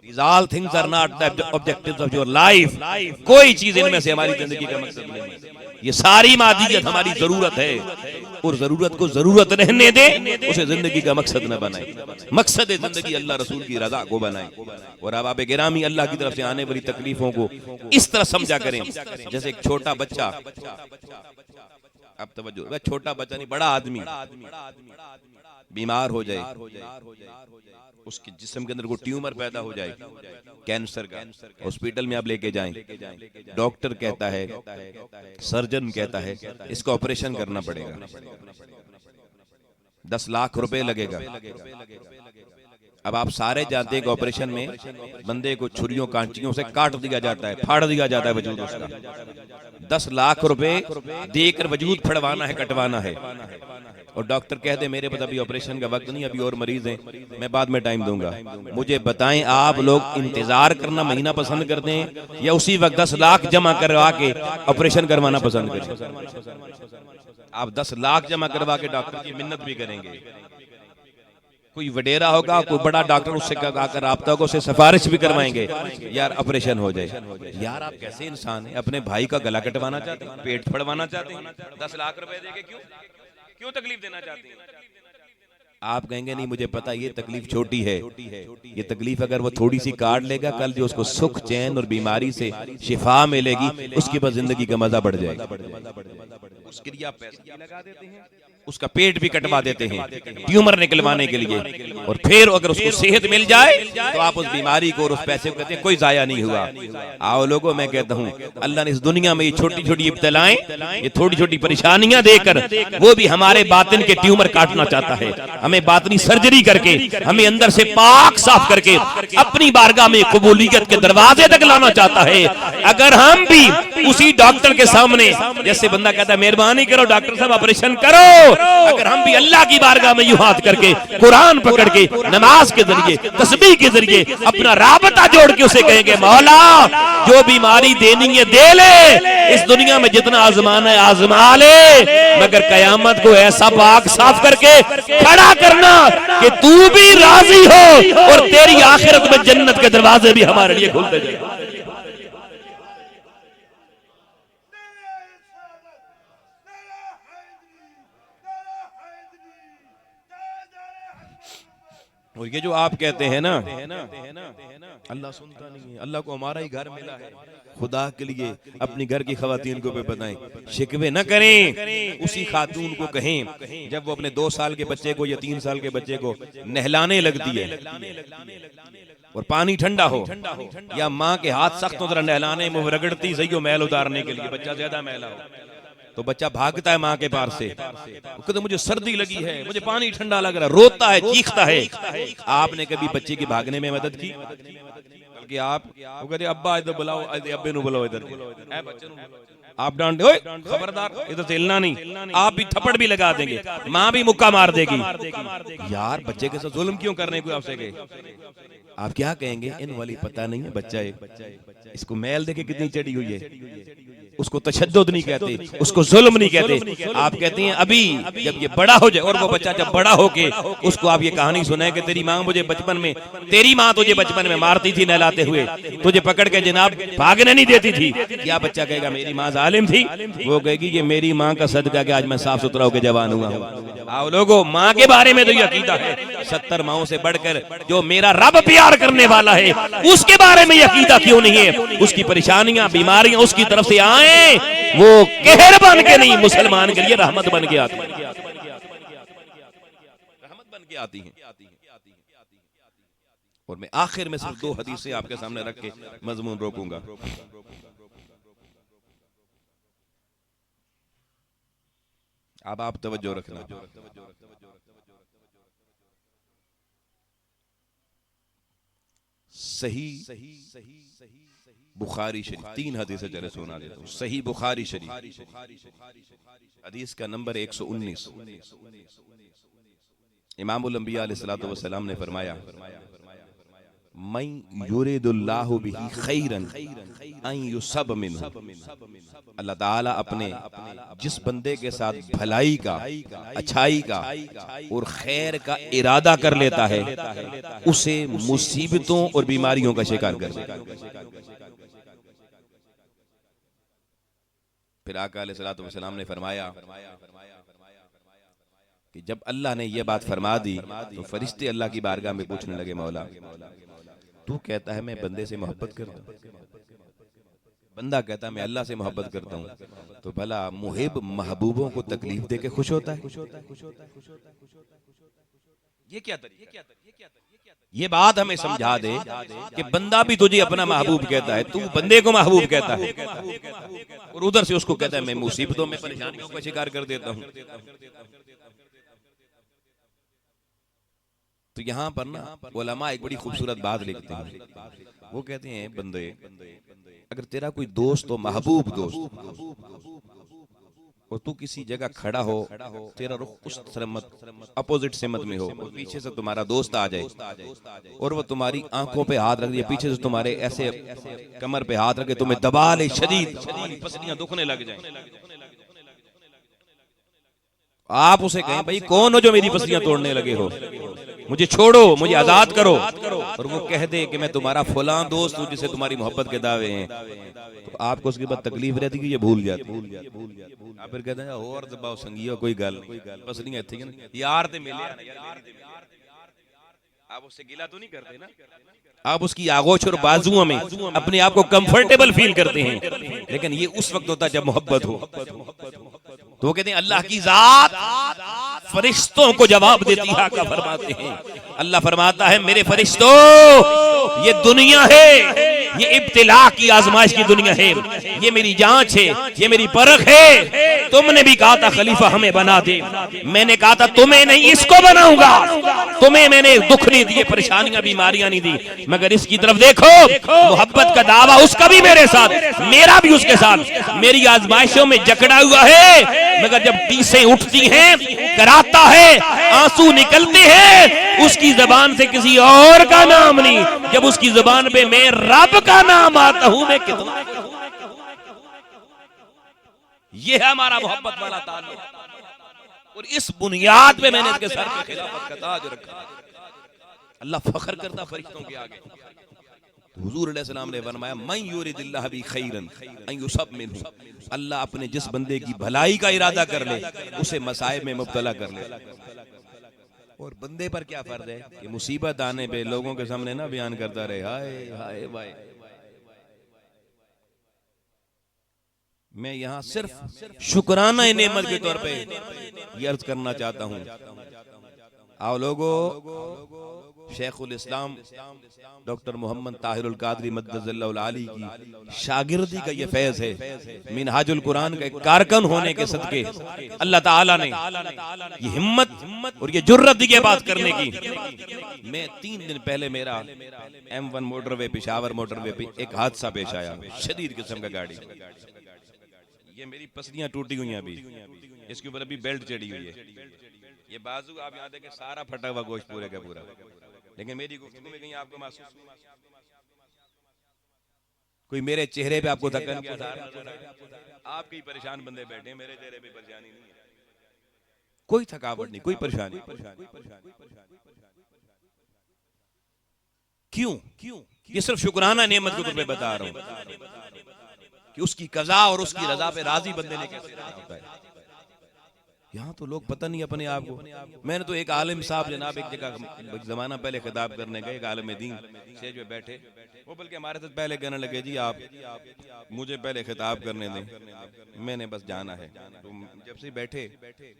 These all things are not the objectives of your life. कोई चीज इनमें से हमारी जिंदगी का मकसद नहीं है। ये सारी मादियत हमारी जरूरत है, और जरूरत को जरूरत रहने दे, उसे जिंदगी का मकसद न बनाए। मकसद जिंदगी अल्लाह रसूल की रजा को बनाए। और अब आप गिरामी अल्लाह की तरफ से आने वाली तकलीफों को इस तरह समझा करें जैसे एक छोटा बच्चा, अब तवज्जो, वह छोटा बच्चा नहीं, बड़ा आदमी बीमार हो जाए, उसके जिस्म के अंदर कोई ट्यूमर पैदा हो जाए, कैंसर का, हॉस्पिटल में आप लेके जाएं, डॉक्टर कहता है, सर्जन कहता है इसका ऑपरेशन करना पड़ेगा, 10 लाख रुपए लगेगा। अब आप सारे जानते हैं कि ऑपरेशन में बंदे को छुरियों कांचियों से काट दिया जाता है, फाड़ दिया जाता है वजूद उसका। 10 लाख रुपए देकर वजूद फड़वाना है, कटवाना है, और डॉक्टर कहते मेरे पास अभी ऑपरेशन का वक्त नहीं, अभी और मरीज हैं, मैं बाद में टाइम दूंगा। मुझे बताएं, आप लोग इंतजार करना महीना पसंद करते हैं या उसी वक्त 10 लाख जमा करवा के ऑपरेशन करवाना पसंद करते? आप 10 लाख जमा करवा के डॉक्टर की मिन्नत भी करेंगे। कोई वडेरा होगा, कोई बड़ा डॉक्टर, उससे आकर राब्ता होगा, उससे सिफारिश भी करवाएंगे यार ऑपरेशन हो जाए। यार आप कैसे इंसान हैं? अपने भाई का गला कटवाना चाहते हैं, पेट फड़वाना चाहते हैं, 10 लाख रुपए देके क्यों तकलीफ देना चाहते हैं? आप कहेंगे नहीं मुझे पता ये तकलीफ छोटी है, ये तकलीफ अगर वो थोड़ी सी काट लेगा, कल जो उसको सुख चैन और बीमारी से शिफा मिलेगी, उसके बाद जिंदगी का मजा बढ़ जाएगा। उसके लिए आप पैसा लगा देते हैं, उसका पेट भी कटवा देते हैं ट्यूमर निकलवाने के लिए, और फिर अगर उसको सेहत मिल जाए तो आप उस बीमारी को और उस पैसे को कहते हैं कोई जाया नहीं हुआ। आओ लोगों, मैं कहता हूँ अल्लाह ने इस दुनिया में ये छोटी छोटी इब्तलाएं, ये छोटी छोटी परेशानियां देकर वो भी हमारे बातिन के ट्यूमर काटना चाहता है। हमें बातनी सर्जरी करके, हमें अंदर से पाक साफ करके अपनी बारगाह में कबूलियत के दरवाजे तक लाना चाहता है। अगर हम भी उसी डॉक्टर के सामने, जैसे बंदा कहता है मेहरबानी करो डॉक्टर साहब ऑपरेशन करो, अगर हम भी अल्लाह की बारगाह में यूं हाथ करके कुरान पकड़ के नमाज के जरिए, तस्बीह के जरिए अपना राबता जोड़ के उसे कहेंगे मौला जो बीमारी देनी है दे ले, इस दुनिया में जितना आजमाना है आजमा ले, मगर कयामत को ऐसा पाक साफ करके खड़ा करना कि तू भी राजी हो और तेरी आखिरत में जन्नत के दरवाजे भी हमारे लिए खुलते जाए। और ये जो आप कहते हैं ना अल्लाह सुनता नहीं है, अल्लाह को हमारा ही घर मिला है, खुदा के लिए अपनी घर की खवातीन को भी बताएं, शिकवे न करें। उसी खातून को कहें जब वो अपने 2 साल के बच्चे को या 3 साल के बच्चे को नहलाने लगती है और पानी ठंडा हो, या माँ के हाथ सख्त हो जरा नहलाने में रगड़ती सही हो मैल उतारने के लिए, बच्चा ज्यादा मैला हो तो बच्चा भागता है माँ के पास से, कहते मुझे सर्दी लगी है, मुझे पानी ठंडा लग रहा है, रोता है, चीखता है। आपने कभी बच्चे की भागने में मदद की? बल्कि आप वो कहते अब्बा इधर बुलाओ, अब्बे नु बुलाओ, इधर बच्चे नु आप डांटे, ओए खबरदार इधर से हिलना नहीं, आप भी थप्पड़ भी लगा देंगे, माँ भी मुक्का मार देगी। यार बच्चे के साथ जुल्म क्यों करने को आपसे कहे? आप क्या कहेंगे? इन वाली पता नहीं है बच्चा है, इसको मैल देके कितनी चढ़ी हुई है, उसको तशद्दुद नहीं कहते, उसको जुल्म नहीं कहते। आप कहते हैं अभी जब ये बड़ा हो जाए, और वो बच्चा जब बड़ा होके उसको आप ये कहानी सुनाए कि तेरी माँ मुझे बचपन में, तेरी माँ तुझे बचपन में मारती थी नहलाते हुए, तुझे पकड़ के जनाब भागने नहीं देती थी, क्या बच्चा कहेगा मेरी माँ जालिम थी? वो कहेगी ये मेरी माँ का सदका कि आज मैं साफ सुथरा होकर जवान हुआ हूँ। आओ लोगों, माँ के बारे में तो ये अकीदा है, 70 माओं से बढ़कर जो मेरा रब प्यार करने वाला है उसके बारे में ये अकीदा क्यों नहीं है? उसकी परेशानियां बीमारियां उसकी तरफ से आए, वो कहर बन के नहीं, मुसलमान के लिए रहमत बन के आती है, रहमत बन के आती है। और मैं आखिर में सिर्फ 2 हदीसें आपके सामने रख के मजमून रोकूंगा। अब आप तवज्जो रखना। सही बुखारी शरीफ 3 हदीसें चले सुना देता हूं। सही बुखारी शरीफ हदीस का नंबर 119, इमामुल अंबिया अलैहिस्सलातु वस्सलाम ने फरमाया मैं युरिदुल्लाहु बिही खैरन अन युसब मिन्हु। अल्लाह ताला अपने जिस बंदे के साथ भलाई का, अच्छाई का और खैर का इरादा कर लेता है उसे मुसीबतों और बीमारियों का शिकार कर देता है। फिर आका अलैहिस्सलातु वस्सलाम ने फरमाया कि जब अल्लाह ने यह बात फरमा दी तो फरिश्ते अल्लाह की बारगाह में पूछने लगे, मौला तू कहता है मैं बंदे से मोहब्बत करता हूँ, बंदा कहता है मैं अल्लाह से मोहब्बत करता हूँ, तो भला मुहिब महबूबों को तकलीफ दे के खुश होता है? ये क्या तरीका? ये बात हमें समझा दे कि बंदा भी तुझे अपना महबूब कहता है, तू बंदे को महबूब कहता है, और उधर से उसको कहता है मैं मुसीबतों में, परेशानियों का शिकार कर देता हूँ। तो यहाँ पर ना उलमा एक बड़ी खूबसूरत बात लिखते हैं। वो कहते हैं बंदे, अगर तेरा कोई दोस्त हो, महबूब दोस्त, और तू किसी जगह खड़ा हो, तेरा रुख उस तरफ अपोजिट सिमत में हो, और पीछे से तुम्हारा दोस्त आ जाए और वो तुम्हारी आंखों पे हाथ रख दिए, पीछे से तुम्हारे ऐसे कमर पे हाथ रखे, तुम्हें दबा ले, शदीद पसलियां दुखने लग जाएं, आप उसे कहें भाई कौन हो जो मेरी पसलियां तोड़ने लगे हो, मुझे छोड़ो, मुझे आजाद करो, और वो कह दे कि मैं तुम्हारा फलां दोस्त हूं जिसे तुम्हारी मोहब्बत के दावे हैं, तो आपको उसके बाद तकलीफ रहती है कि ये भूल जाते, आप फिर कहते हैं और दबाओ संगियो कोई गल नहीं, बस नहीं है, ठीक है ना, यार ते मिले, आप उससे गिला तो नहीं करते ना, आप उसकी आगोश और बाजुओं में अपने आप को कंफर्टेबल फील करते हैं, लेकिन ये उस वक्त होता है जब मोहब्बत हो। तो वो कहते हैं अल्लाह की जात फरिश्तों को जवाब देती है, आका फरमाते हैं, अल्लाह फरमाता है मेरे फरिश्तों ये दुनिया है, ये इब्तिला की आजमाइश की दुनिया है, ये मेरी जांच है, ये मेरी परख है। तुमने भी कहा था खलीफा हमें बना दे, मैंने कहा था तुम्हें नहीं इसको बनाऊंगा, तुम्हें मैंने दुख नहीं दिए, परेशानियां बीमारियां नहीं दी, मगर इसकी तरफ देखो, मोहब्बत का दावा उसका भी मेरे साथ, मेरा भी उसके साथ, मेरी आजमाइशों में जकड़ा हुआ है, मगर जब टीसें उठती हैं, कराता है, आंसू निकलते हैं, उसकी जबान से किसी और का नाम नहीं, जब उसकी जबान पे मैं रब का नाम आता हूं, मैं कितना, ये है हमारा मोहब्बत वाला ताल्लुक, और इस बुनियाद पे मैंने इसके सर पे खिलाफत का ताज रखा। अल्लाह फख्र करता फरिश्तों के आगे। हुजूर अलैहिस्सलाम ने फरमाया मैं युरिदिल्लाह बि खैरन अन युसब मिन्हु, अल्लाह अपने जिस बंदे की भलाई का इरादा कर ले उसे मसाइब में मुब्तला कर ले। और बंदे पर क्या फर्ज है कि मुसीबत आने पे लोगों के सामने ना बयान करता रहे हाय हाय भाई। मैं यहाँ सिर्फ शुक्राना नेमत के तौर पे ये अर्ज करना चाहता हूँ, आओ लोगो, शेखुल इस्लाम डॉक्टर मोहम्मद ताहिरुल कादरी मद्दज़ल्लाहुल आली की शागिर्दी का ये फैज़ है, मिनहाजुल कुरान का कारकन होने के सदके अल्लाह ताला ने ये हिम्मत और ये जुर्रत दी बात करने की। मैं 3 दिन पहले मेरा M1 मोटरवे पेशावर मोटरवे पे एक हादसा पेश आया, शदीद किस्म का गाड़ी, ये मेरी पसलियां टूटी हुई हैं, अभी इसके ऊपर अभी बेल्ट चढ़ी हुई है, ये बाजू आप यहाँ देखें सारा फटा हुआ गोश्त पूरे का पूरा, लेकिन मेरी गुफ्तगू में कहीं आपको महसूस कोई मेरे चेहरे पे आपको थकन क्या था? आप कई परेशान बंदे बैठे हैं, मेरे चेहरे पे परेशानी नहीं है, कोई थकावट नहीं, कोई परेशानी। क्यों? ये सिर्फ शुक्राना नेमत के तौर पे बता रहा हूं कि उसकी कज़ा और उसकी रज़ा पे राजी बंदे ने कैसे रहना होता है। यहाँ तो लोग पता नहीं अपने आप को। मैंने तो एक आलिम साहब जनाब एक जगह जमाना पहले खिताब करने गए, एक आलिम दीन स्टेज पे बैठे, वो बल्कि हमारे साथ पहले कहने लगे जी आप मुझे पहले खिताब करने दें, मैंने बस जाना है। तो जब से बैठे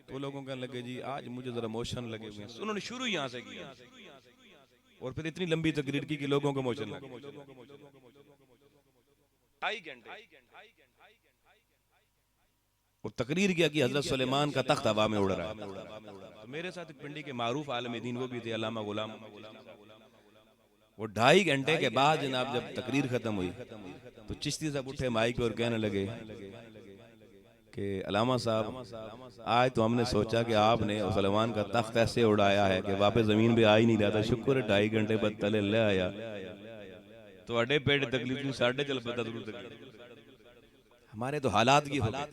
तो लोगों कहने लगे जी आज मुझे जरा मोशन लगे हुए हैं। उन्होंने शुरू यहाँ से किया और फिर इतनी लंबी तकरीर की कि लोगों को मोशन लगे। 2.5 घंटे और तकरीर किया कि हजरत सुलेमान का तख्त हवा में उड़ रहा है। तो मेरे साथ एक पिंडी के मारूफ आलम दीन वो भी थे, अल्लामा गुलाम। वो 2.5 घंटे के बाद जनाब जब तकरीर खत्म हुई तो चिश्ती साहब उठे माइक और कहने लगे कि अलामा साहब आज तो हमने सोचा कि आपने सलमान का तख्त ऐसे उड़ाया है कि वापस जमीन पे आ ही नहीं रहा था, शुक्र है 2.5 घंटे बाद तले ले आया। तो अड्डे पेट तकलीफ नहीं, साढ़े चल पता हमारे तो हालात की हो गए।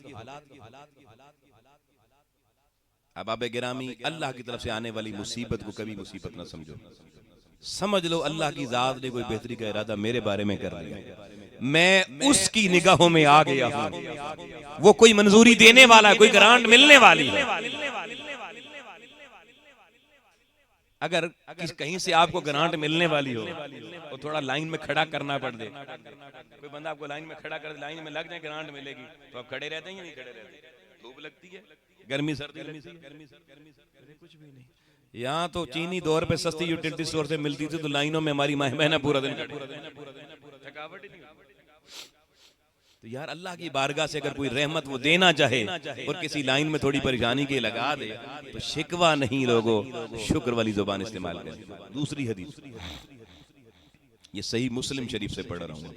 अब आप गिरामी, अल्लाह की तरफ से आने वाली मुसीबत को कभी मुसीबत ना समझो, समझ लो अल्लाह की जात ने कोई बेहतरी का इरादा मेरे बारे में कर लिया, मैं उसकी निगाहों में आ गया हूं। वो कोई मंजूरी देने वाला, कोई ग्रांट मिलने वाली है। अगर कहीं से आपको ग्रांट मिलने वाली हो तो थोड़ा लाइन में खड़ा करना पड़ दे, कोई बंदा आपको लाइन में खड़ा कर दे, लाइन में लग जाए ग्रांट मिलेगी, तो आप खड़े रहते हैं या नहीं खड़े रहते? धूप लगती है, गर्मी सर्दी लगती है, कुछ भी नहीं। यहाँ तो चीनी 2 रुपए सस्ती यूटिलिटी स्टोर से मिलती थी, तो लाइनों में हमारी माँ बहना पूरा दिन थकावट ही नहीं। तो यार अल्लाह की बारगाह से अगर कोई रहमत वो देना चाहे और किसी लाइन में थोड़ी परेशानी के लगा दे, तो शिकवा नहीं लोगों, शुक्र वाली जुबान इस्तेमाल करें। दूसरी हदीस, ये सही मुस्लिम शरीफ से पढ़ रहा हूँ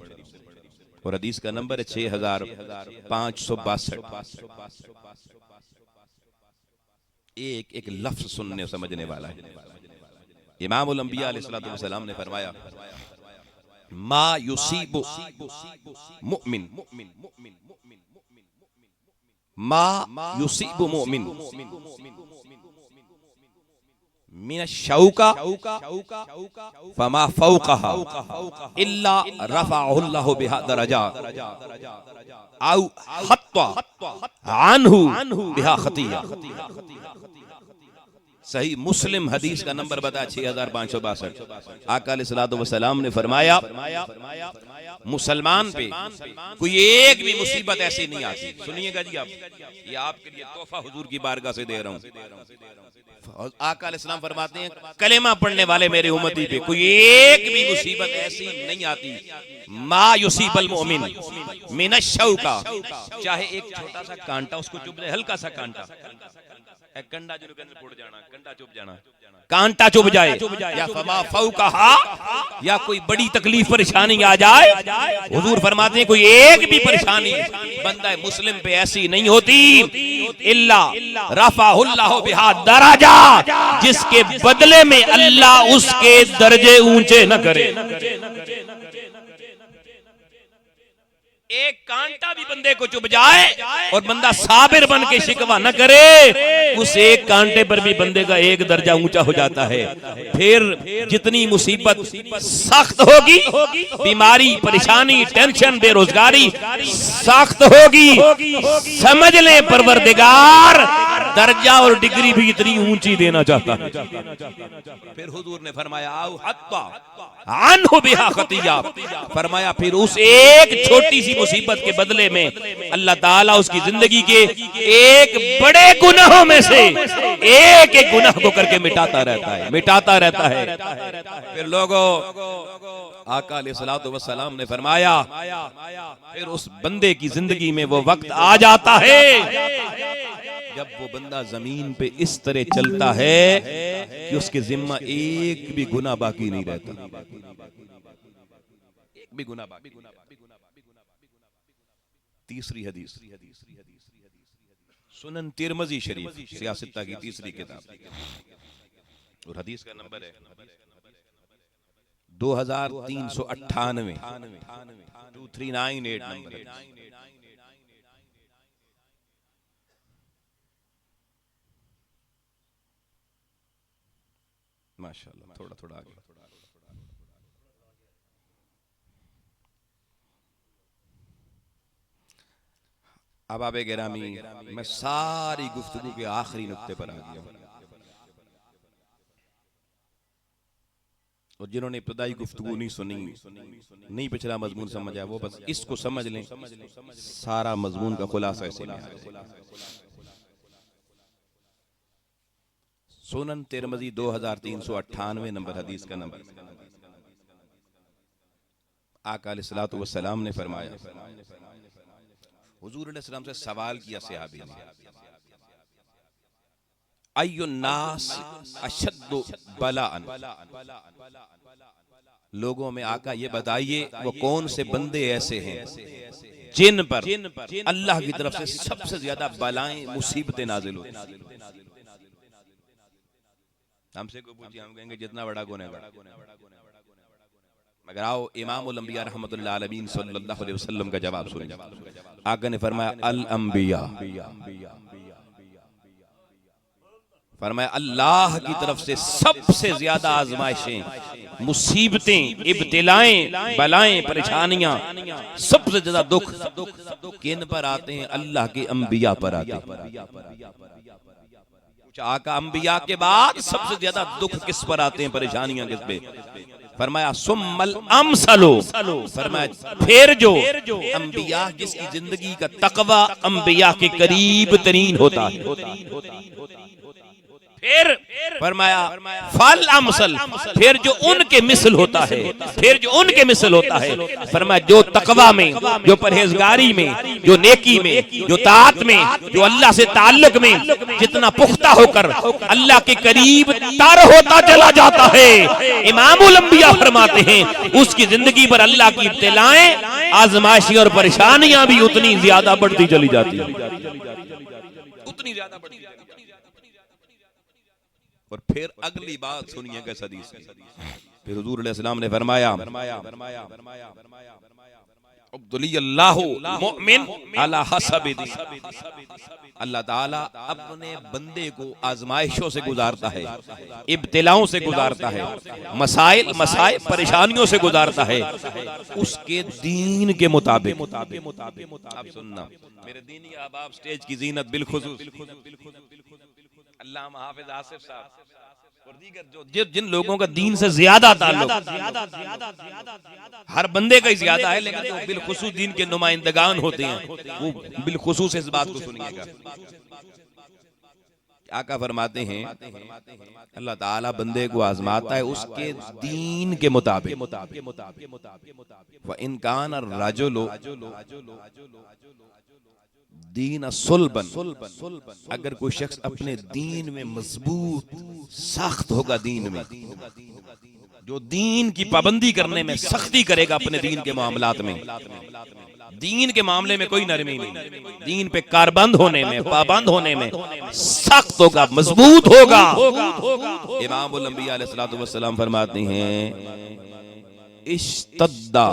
और हदीस का नंबर है 6562। एक लफ्ज सुनने समझने वाला है। इमाम उल अंबिया अलैहिस्सलातु वस्सलाम ने फरमाया, मा युसीबु मुमिन, मा युसीबु मुमिन मिन शौका फमा फौकहा इल्ला रफअहुल्लाहु बिहा दरजात औ हत्ता अन्हु बिहा खतिया। सही मुस्लिम हदीस का नंबर बताया 6562। आका अलैहिस्सलातु वस्सलाम ने फरमाया, मुसलमान पे कोई एक भी मुसीबत ऐसी नहीं आती। सुनिएगा जी आप, ये आपके लिए तोहफा हुजूर की बारगाह से दे रहा हूं। आका अलैहिस्सलाम फरमाते हैं, कलेमा पढ़ने वाले मेरे उम्मती पे कोई एक भी मुसीबत ऐसी नहीं आती, मा युसीबल मुमिन मिनश शौका, चाहे एक छोटा सा कांटा उसको चुभ जाए, हल्का सा कांटा, कंडा जो अंदर फूट जाना, कंडा चुभ जाना, कांटा चुभ जाए, या फमा फौकहा, या कोई बड़ी तकलीफ परेशानी आ जाए, हुजूर फरमाते हैं कोई एक भी परेशानी बंदा मुस्लिम पे ऐसी नहीं होती, इल्ला रफअहुल्लाहु बिहा दरजात, जिसके बदले में अल्लाह उसके दर्जे ऊंचे न करे। एक कांटा भी बंदे को चुभ जाए और बंदा साबिर बन के शिकवा न करे, उस एक कांटे पर भी बंदे का एक दर्जा ऊंचा हो जाता है। फिर जितनी मुसीबत सख्त होगी, बीमारी, परेशानी, टेंशन, बेरोजगारी सख्त होगी, समझ ले परवरदिगार दर्जा और डिग्री भी इतनी ऊंची देना चाहता है। फिर हुजूर ने फरमाया, आओ हत्ता अन्हु बिहा खतिया, फरमाया फिर उस एक छोटी सी मुसीबत के बदले में अल्लाह ताला उसकी जिंदगी के एक बड़े गुनाहों में से एक एक गुनाह को करके मिटाता रहता है, मिटाता रहता है। फिर लोगों, आका अलैहिस्सलातु वस्सलाम ने फरमाया, फिर उस बंदे की जिंदगी में वो वक्त आ जाता है जब वो बंदा जमीन पे इस तरह चलता है कि उसके जिम्मा एक भी गुनाह बाकी नहीं रहता, एक भी गुनाह बाकी। तीसरी हदीस, सुनन तिरमिज़ी शरीफ, सियासत की तीसरी किताब, और हदीस का नंबर है 2398, 2398 नंबर। माशाअल्लाह, थोड़ा थोड़ा आगे। अब आप गिरामी, मैं सारी गुफ्तगू के आखिरी नुक्ते पर आ गया हूं, और जिन्होंने इब्तदाई गुफ्तगू नहीं सुनी, नहीं पिछला मजमून समझ आया, वो बस इसको समझ लें, सारा मजमून का खुलासा ऐसे में आएगा। सुनन तिरमिज़ी 2398 नंबर हदीस का नंबर। आका अलैहिस्सलातु वस्सलाम ने फरमाया, हुजूर अलैहिस्सलाम से सवाल किया सहाबी ने, अय्युन नास अशद्दु बलाअन, लोगों में आका ये बताइए वो कौन से बंदे ऐसे हैं जिन पर अल्लाह की तरफ से सबसे ज्यादा बलाएं मुसीबतें नाजिल होती हैं। हमसे कोई पूछिए हम कहेंगे जितना बड़ा गुनहगार। मगर आओ इमामुल अंबिया रहमतुल्लाह अलैहि सल्लल्लाहु अलैहि वसल्लम का जवाब सुनिए। आका ने फरमाया अल अंबिया, फरमाया अल्लाह की तरफ से सबसे ज्यादा आजमाइशें, मुसीबतें, इब्तिलाएं, बलाएं, परेशानियां, सबसे ज्यादा दुख किन पर आते हैं? अल्लाह के अंबिया पर आते हैं। आका अंबिया के बाद सबसे ज्यादा दुख किस पर आते हैं, परेशानियां किस पे? फरमाया सुम्मल अमसलो, फरमाया फिर जो अंबिया जिसकी जिंदगी का तकवा अंबिया के करीब तरीन होता है, फिर फरमाया फल अमसल, फिर जो उनके मिसल होता है, फिर जो उनके मिसल होता है। फरमाया जो तकवा में, जो परहेजगारी में, जो नेकी में, जो ताअत में, जो अल्लाह से ताल्लुक में जितना पुख्ता होकर अल्लाह के करीब तर होता चला जाता है, इमामुल अंबिया फरमाते हैं उसकी जिंदगी पर अल्लाह की इब्तिलाएं, आजमाइशें और परेशानियां भी उतनी ज्यादा बढ़ती चली जाती है, उतनी ज्यादा बढ़ती। और फिर अगली बात सुनिएगा इस हदीस की। फिर हुजूर अलैहि सलाम ने फरमाया अब्दुलिल्लाहु मुमिन अला हसबि दीन, अल्लाह ताला अपने बंदे को आजमाइशों से गुजारता है, इब्तिलाओं से गुजारता है, मसाइल परेशानियों से गुजारता है उसके दीन के मुताबिक। आप सुनना मेरे दीनी अहबाब, स्टेज की जीनत बिलखुसूस अल्लामा हाफिज आसिफ साहब और दीगर जिन लोगों का दीन से ज्यादा ताल्लुक, हर बंदे का ही ज्यादा है, लेकिन जो बिलखुसूस दीन के नुमाइंदगान होते हैं वो बिलखुसूस इस बात को सुनिएगा। आका फरमाते हैं अल्लाह ताला बंदे को आजमाता है उसके दीन के मुताबिक। व इन कान रजुलु दीन सुल्बन, अगर कोई शख्स अपने दीन में मजबूत सख्त होगा, दीन में जो दीन की पाबंदी करने में सख्ती करेगा, अपने दीन के मामलात में, दीन के मामले में कोई नरमी नहीं, दीन पे कारबंद होने में, पाबंद होने में सख्त होगा, मजबूत होगा। इमामुल अंबिया अलैहिस्सलातु वस्सलाम फरमाते हैं इश्तद्दा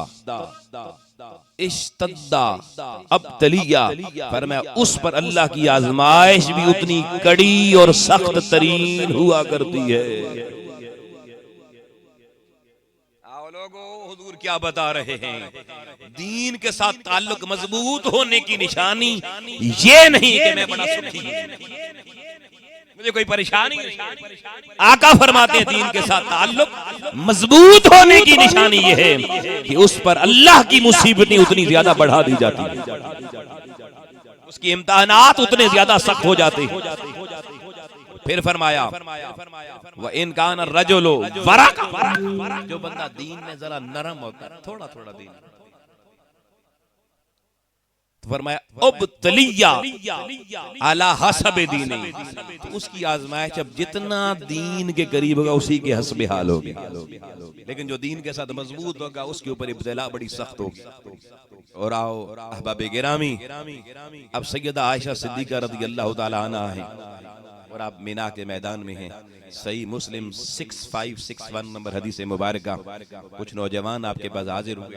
अब्तलिया, फरमाया उस पर अल्लाह की आजमाइश भी उतनी कड़ी और सख्त तरीन हुआ करती है। आओ लोगो, हुजूर क्या बता रहे हैं? दीन के साथ ताल्लुक मजबूत होने की निशानी ये नहीं कि मैं बड़ा सुखी हूं, मुझे कोई परेशानी नहीं। आका फरमाते हैं दीन के साथ ताल्लुक मजबूत होने की निशानी यह है कि उस पर अल्लाह की मुसीबतें उतनी ज्यादा बढ़ा दी जाती है, उसके इम्तिहानात उतने ज्यादा सख्त हो जाते हैं। फिर फरमाया व इन कान रजुलु वरक, जो बंदा दीन में जरा नरम होता है, थोड़ा थोड़ा दीन, तो फरमाया उब्तलिया अला हसबि दीनी, तो उसकी आजमाइश अब जितना दीन के करीब होगा उसी के हस्बे हाल होगी। लेकिन जो दीन के साथ मजबूत होगा उसके ऊपर इब्तिला बड़ी सख्त होगी। और आओ अहबाब गिरामी, अब सैयदा आयशा सिद्दीका रज़ियल्लाहु ताला अन्हा है और आप मीना के मैदान में हैं। सही मुस्लिम 6561 नंबर हदीस मुबारका। कुछ नौजवान आपके पास हाजिर हुए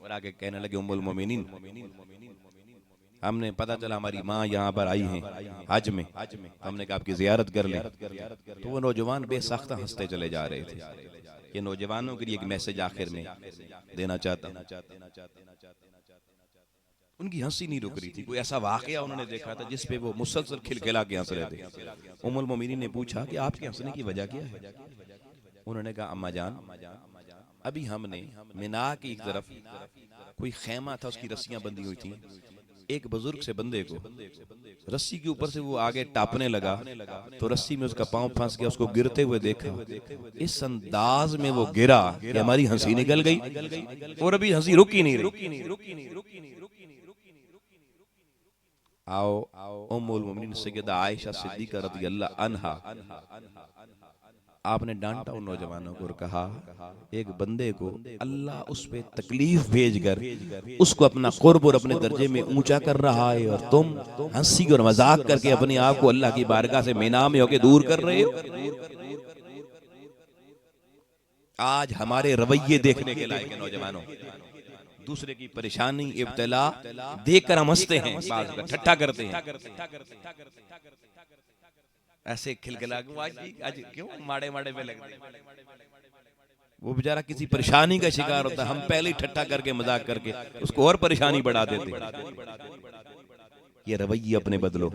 और आगे कहने लगे उम्मुल मोमिनीन, हमने पता चला हमारी माँ यहाँ पर आई हैं हज में, हमने कहा आपकी जियारत कर लें। तो वो नौजवान बेसाख्ता हंसते चले जा रहे थे। ये नौजवानों के लिए एक मैसेज आखिर में देना चाहता हूँ। उनकी हंसी नहीं रुक रही थी। कोई ऐसा वाकया उन्होंने देखा था जिस पे वो मुसलसल खिलखिला के हंस रहे थे। उम्मुल मोमिनीन ने पूछा कि आपके हंसने की वजह क्या है? उन्होंने कहा अम्मा जान, अभी हमने मिना की एक तरफ कोई खेमा था, उसकी रस्सियां बंधी हुई थी। एक बुजुर्ग से बंदे को रस्सी के ऊपर से वो आगे टापने लगा तो रस्सी में उसका पांव फंस गया, उसको गिरते हुए देखा। इस अंदाज में वो गिरा कि हमारी हंसी निकल गई और अभी हंसी रुक ही नहीं रही। आओ उम्मुल मोमिनीन सैयदा आयशा सिद्दीका रज़ियल्लाहु अन्हा आपने डांटा उन नौजवानों को और कहा एक बंदे को अल्लाह उस पे तकलीफ भेजकर उसको अपना कुर्ब और अपने दर्जे में ऊंचा कर रहा है और तुम हंसी और मजाक करके अपने आप को अल्लाह की बारगाह से मीना में होके दूर कर रहे हो। आज हमारे रवैये देखने के लायक है नौजवानों। दूसरे की परेशानी इब्तिला देखकर हम हंसते हैं, बात का ठट्ठा करते हैं, ऐसे खिलखिला आज क्यों माड़े माड़े पे लगते हैं। वो बेचारा किसी परेशानी का शिकार होता है, हम पहले ही ठट्ठा करके मजाक करके उसको और परेशानी बढ़ा देते। ये रवैये अपने बदलो।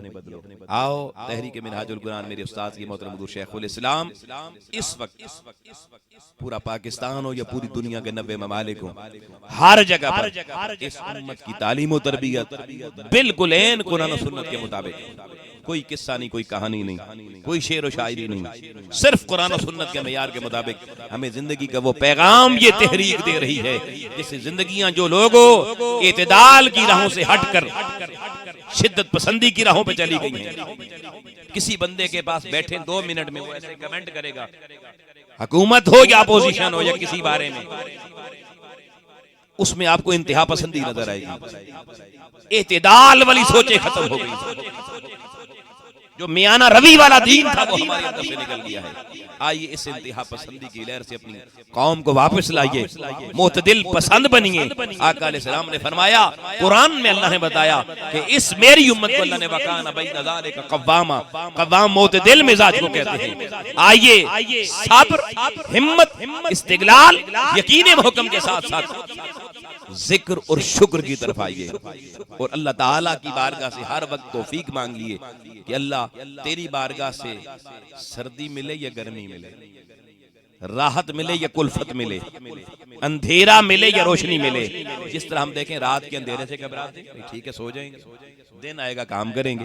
आओ तहरीक मिनहाजुल कुरान मेरे उस्ताद की मोहतरम हुजूर शेखुल इस्लाम इस वक्त पूरा पाकिस्तान हो या पूरी दुनिया के 90 ममालिक हो, हर जगह पर इस उम्मत की तालीम और तरबियत बिल्कुल ऐन कुरान और सुन्नत के मुताबिक। कोई किस्सा नहीं, कोई कहानी नहीं, कोई शेर और शायरी नहीं, सिर्फ कुरान और सुन्नत के मेयार के मुताबिक हमें जिंदगी का वो पैगाम ये तहरीक दे रही है जिससे जिंदगियां जो लोगों इत्तेदाल की राहों से हटकर शिद्दत पसंदी की राहों पे चली गई हैं। किसी बंदे के पास बैठे 2 मिनट में वो ऐसे कमेंट करेगा, हुकूमत हो या अपोजिशन हो या किसी बारे में, उसमें आपको इंतहा पसंदी नजर आएगी। इत्तेदाल वाली सोचें खत्म हो गई। जो मियाना रवि वाला दीन था वो हमारे अंदर से निकल गया है। आइए इस इंतहा पसंदी की लहर से अपनी कौम को वापस लाइए, मुतदिल पसंद बनिए। आका अलैहिस्सलाम ने फरमाया, कुरान में अल्लाह ने बताया कि इस मेरी उम्मत को अल्लाह ने वकाना बैन ज़ालिका कव्वामा, कव्वाम मुतदिल मिजाज को कहते हैं। आइए सब्र, हिम्मत, इस्तिगलाल, यकीन मुहकम के साथ साथ जिक्र और शुक्र की तरफ आइए और अल्लाह ताला की बारगाह से हर वक्त तौफीक मांगिए कि अल्लाह तेरी बारगाह से सर्दी मिले या गर्मी मिले, राहत मिले या कुल्फत मिले, अंधेरा मिले या रोशनी मिले। जिस तरह हम देखें रात के अंधेरे से घबराते, ठीक है सो जाएंगे, दिन आएगा काम करेंगे।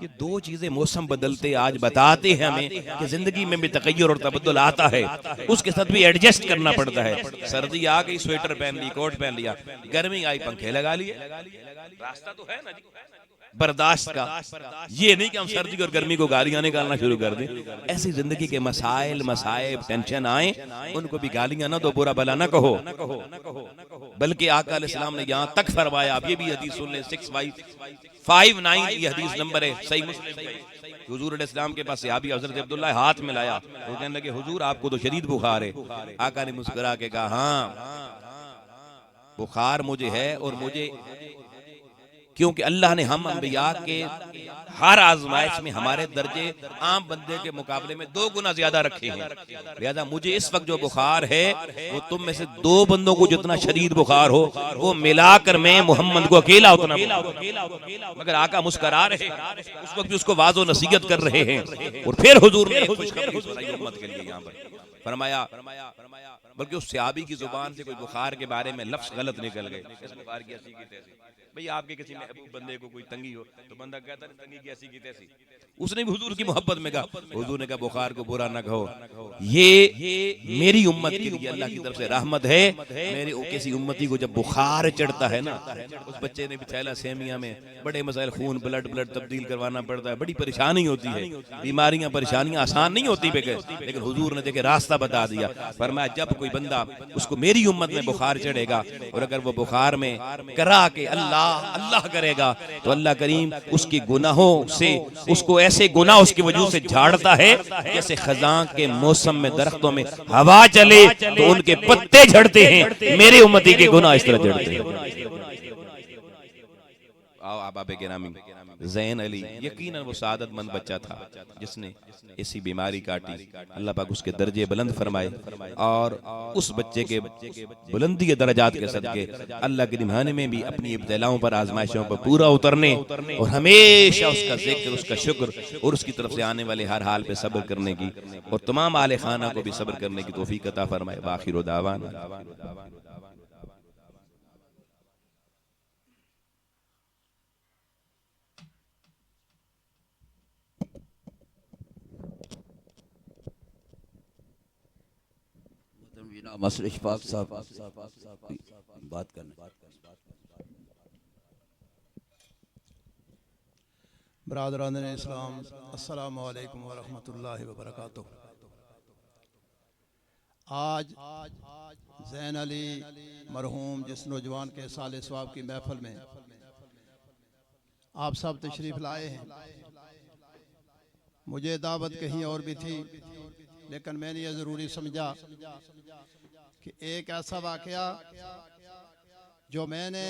ये 2 चीजें मौसम बदलते आज बताते हैं हमें कि जिंदगी में भी तगय्युर और तबद्दुल आता है, उसके साथ भी एडजस्ट करना पड़ता है। सर्दी आ गई, स्वेटर पहन ली, कोट पहन लिया, गर्मी आई, पंखे लगा लिए, रास्ता तो है ना जी बर्दाश्त का। ये नहीं कि हम सर्दी और गर्मी को गालियां निकालना शुरू कर दें। ऐसी जिंदगी के मसाइल, मसाइब, टेंशन आए, उनको भी गालियां ना दो, बुरा भला ना कहो, बल्कि आका अलैहिस्सलाम ने यहाँ तक फरमाया। आप ये भी हदीस सुन लें, 6559 ये हदीस नंबर है सही मुस्लिम। हुजूर अलैहिस्सलाम के पास सहाबी हजरत अब्दुल्लाह हाथ मिलाया, वो कहने लगे हुजूर आपको तो शदीद बुखार है। आका ने मुस्कुरा के कहा हाँ बुखार मुझे है, और मुझे क्योंकि अल्लाह ने हम अंबिया के हर आजमाइश में हमारे दर्जे आम बंदे के मुकाबले में 2 गुना ज्यादा रखे हैं। लिहाजा मुझे इस वक्त जो बुखार है वो तुम में से 2 बंदों को जितना शदीद बुखार हो वो मिलाकर मैं मोहम्मद को अकेला उतना। मगर आका मुस्कुरा रहे, उस वक्त भी उसको वाज़ो नसीहत कर रहे हैं। और फिर हुजूर ने खुशखबरी सुनाई उम्मत के लिए। यहाँ पर फरमाया, बल्कि उस सहाबी की जुबान से कोई बुखार के बारे में लफ्ज गलत निकल गए। बुखार की ऐसी की तैसी, भाई आपके किसी महबूब बंदे को कोई तंगी हो तो बंदा कहता है तंगी की ऐसी की तैसी। उसने भी हुजूर की मोहब्बत में कहा, हुजूर ने कहा बुखार को बुरा ना कहो, ये मेरी उम्मत के लिए अल्लाह की तरफ से रहमत है। मेरी किसी उम्मती को जब बुखार चढ़ता है ना, उस बच्चे ने थैला सेमिया में बड़े मसाइल, खून ब्लड तब्दील करवाना पड़ता है, बड़ी परेशानी होती है, बीमारियां परेशानियां आसान नहीं होती बेगे। लेकिन हुजूर ने देखे रास्ता बता दिया, फरमाया जब कोई बंदा उसको मेरी उम्मत में बुखार चढ़ेगा और अगर वो बुखार में करा के अल्लाह अल्लाह करेगा तो अल्लाह करीम उसके गुनाहों से उसको ऐसे गुनाह उसकी वजह से झाड़ता है जैसे खजां के मौसम में दरख्तों में हवा चले तो उनके पत्ते झड़ते हैं, मेरे उम्मती के गुनाह इस तरह झड़ते हैं। आओ अहबाब गिरामी, ज़ैन अली यकीनन वो सादतमंद बच्चा था जिसने ऐसी बीमारी काटी। अल्लाह पाक उसके दर्जे बुलंद फरमाए और उस बच्चे के बुलंदी के दर्जात के सदके अल्लाह के निभाने में भी अपनी इब्तिलाओं पर, आजमाइशों पर पूरा उतरने और हमेशा उसका जिक्र, उसका शुक्र और उसकी तरफ से आने वाले हर हाल पे सब्र करने की और तमाम आले खाना को भी सब्र करने की तौफीक अता फरमाए। बाखिर दावाना। मसर इशफाक साहब बात करना। बरादरान इस्लाम, अस्सलामु अलैकुम व रहमतुल्लाहि व बरकातुहू। आज ज़ैन अली मरहूम जिस नौजवान के साले सवाब की महफिल में आप सब तशरीफ़ लाए हैं। मुझे दावत कहीं और भी थी, लेकिन मैंने ये ज़रूरी समझा कि एक ऐसा वाक़या जो मैंने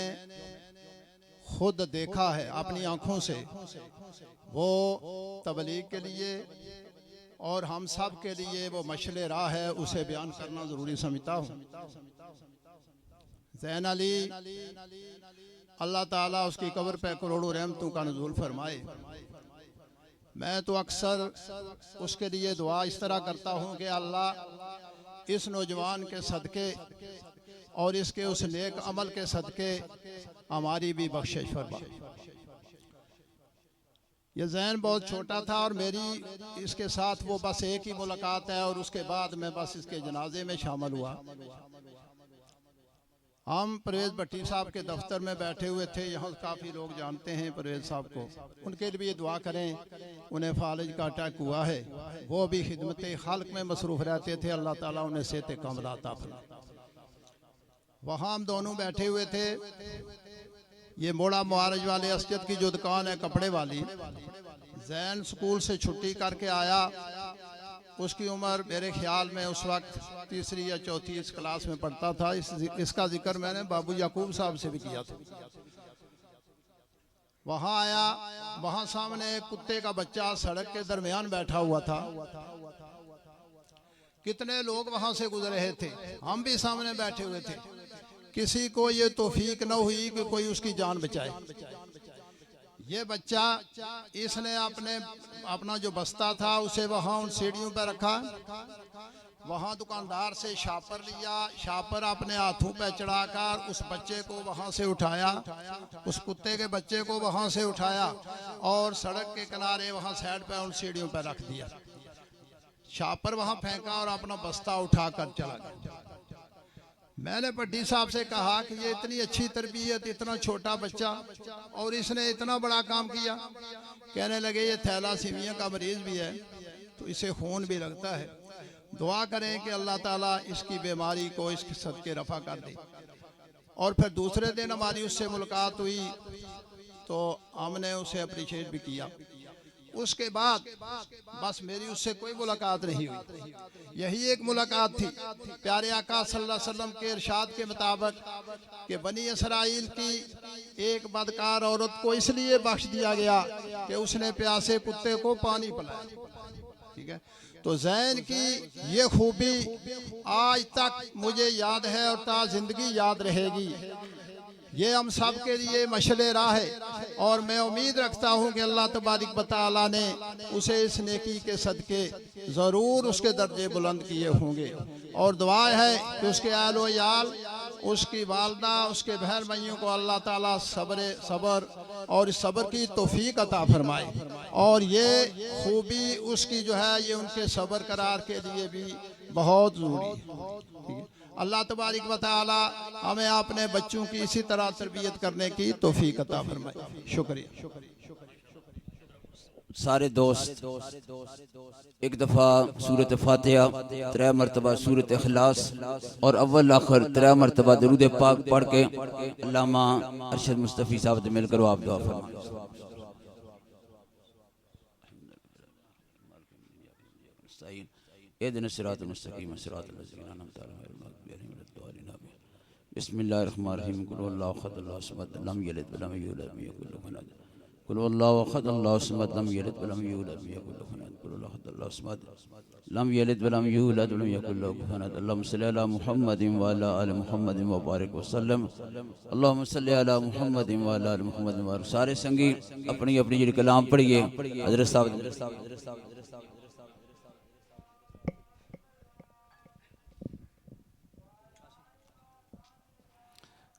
खुद देखा है अपनी आँखों से, वो तबलीग के लिए और हम सब के लिए वो मशले राह है, उसे बयान करना ज़रूरी समझता हूँ। ज़ैन अली अल्लाह ताला उसकी कब्र पे करोड़ों रहमतों का नुज़ूल फरमाए। मैं तो अक्सर उसके लिए दुआ इस तरह करता हूँ कि अल्लाह इस नौजवान के सदक़े और इसके उस नेक अमल के सदक़े हमारी भी बख्शिश फरमा। ये ज़ैन बहुत छोटा था और मेरी इसके साथ वो बस एक ही मुलाकात है और उसके बाद मैं बस इसके जनाजे में शामिल हुआ। हम परवेज़ भट्टी साहब के दफ्तर में बैठे हुए थे। यहाँ काफ़ी लोग जानते हैं परवेज़ साहब को, उनके लिए भी दुआ करें। उन्हें फालिज का अटैक हुआ है, वो भी खिदमत खल्क में मसरूफ़ रहते थे। अल्लाह ताला उन्हें सेहत कामिला अता फरमाए। वहाँ हम दोनों बैठे हुए थे। ये मोड़ा मुआरज वाले अस्जद की जो दुकान है कपड़े वाली, ज़ैन स्कूल से छुट्टी करके आया। उसकी उम्र मेरे ख्याल में उस वक्त तीसरी या चौथी इस क्लास में पढ़ता था। इसका जिक्र मैंने बाबू याकूब साहब से भी किया था। वहाँ आया, वहाँ सामने एक कुत्ते का बच्चा सड़क के दरमियान बैठा हुआ था। कितने लोग वहाँ से गुजर रहे थे, हम भी सामने बैठे हुए थे। किसी को ये तौफीक न हुई कि कोई उसकी जान बचाए। ये बच्चा, इसने अपना जो बस्ता था उसे वहाँ उन सीढ़ियों पर रखा। वहाँ दुकानदार से शापर लिया, शापर अपने हाथों पे चढ़ाकर उस बच्चे को वहाँ से उठाया, उस कुत्ते के बच्चे को वहाँ से उठाया और सड़क के किनारे वहाँ साइड पे उन सीढ़ियों पर रख दिया। शापर वहाँ फेंका और अपना बस्ता उठाकर चला गया। मैंने भट्टी साहब से कहा कि ये इतनी अच्छी तरबियत, इतना छोटा बच्चा और इसने इतना बड़ा काम किया। कहने लगे ये थैलासीमिया का मरीज भी है, तो इसे खून भी लगता है। दुआ करें कि अल्लाह ताला इसकी बीमारी को इसके सदके रफा कर दे। और फिर दूसरे दिन हमारी उससे मुलाकात हुई तो हमने उसे अप्रिशिएट भी किया। उसके बाद बस मेरी उससे कोई मुलाकात नहीं हुई। यही एक मुलाकात थी। प्यारे आका सल्लल्लाहु अलैहि वसल्लम के इरशाद के मुताबिक कि बनी इसराइल की एक बदकार औरत को इसलिए बख्श दिया गया कि उसने प्यासे कुत्ते को पानी पिलाया। ठीक है, तो ज़ैन की ये खूबी आज तक मुझे याद है और ता जिंदगी याद रहेगी। ये हम सब के लिए मशले राह है और मैं उम्मीद रखता हूँ कि अल्लाह तबारक व तआला ने उसे इस नेकी के सदके ज़रूर उसके दर्जे बुलंद किए होंगे। और दुआ है कि उसके आल व याल, उसकी वालदा, उसके बहन भाइयों को अल्लाह ताला सब्र और इस सब्र की तौफीक अता फरमाए। और ये खूबी उसकी जो है ये उनके सब्र करार के लिए भी बहुत ज़रूरी है। अल्लाह तबारक व तआला हमें अपने बच्चों की इसी तरह तरबियत करने की तौफीक अता फरमाए। शुक्रिया। सारे दोस्त एक दफ़ा सूरत फातिहा, 3 मरतबा सूरत इखलास और अव्वल आखिर 3 मरतबा दरूद पाक पढ़ के अल्लामा अरशद मुस्तफ़ी साहब से मिलकर आप दुआ फरमाएं। इहदिना सिरातल मुस्तकीम सिरातल लज़ीना अनअमता अलैहिम गैरिल मग़दूबि अलैहिम वला द्दालिन। बिस्मिल्लाहिर रहमानिर रहीम। कुल हुवल्लाहु अहद अल्लाहु समद लम यलिद वलम यूलद वलम यकुल लहु कुफुवन अहद। कुल हुवल्लाहु अहद अल्लाहु समद लम यलिद वलम यूलद वलम यकुल लहु कुफुवन अहद। कुल हुवल्लाहु अहद अल्लाहु समद लम यलिद वलम यूलद वलम यकुल लहु कुफुवन अहद। अल्लाहुम्मा सल्लि अला मुहम्मदिन व अला आलि मुहम्मदिन व बारिक वसल्लम। अल्लाहुम्मा सल्लि अला मुहम्मदिन व अला आलि मुहम्मदिन व बारिक। सारे संगी अपनी अपनी जो कलाम पढ़िए। हज़रत साहब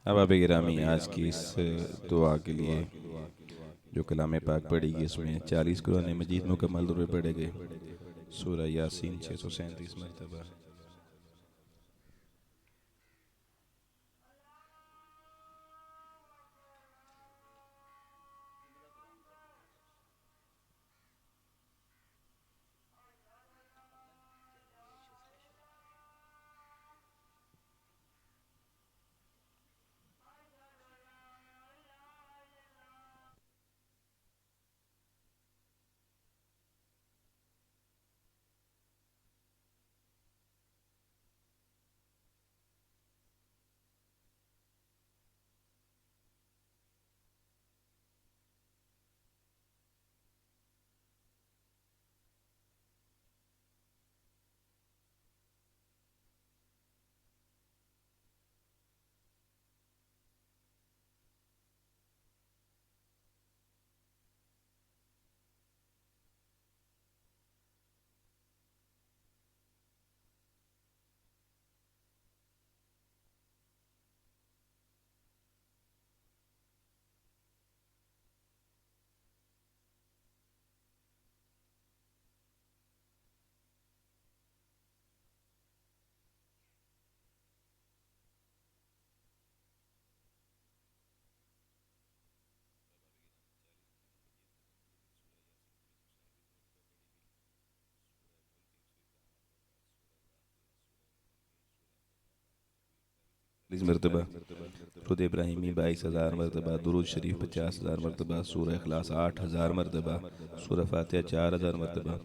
अब गिरामी आज की इस दुआ के लिए जो कलाम पाक पढ़ेगी इसमें 40 कुरान मजीद मुकम्मल रुपये पढ़े गए। सूरह यासीन 637 मरतबा। मरतबा, दुरूद इब्राहिमी 22,000 मरतबा, दुरूद शरीफ 50,000 मरतबा, सूरह इखलास 8,000 मरतबा, सूरह फातिहा 4,000 मरतबा,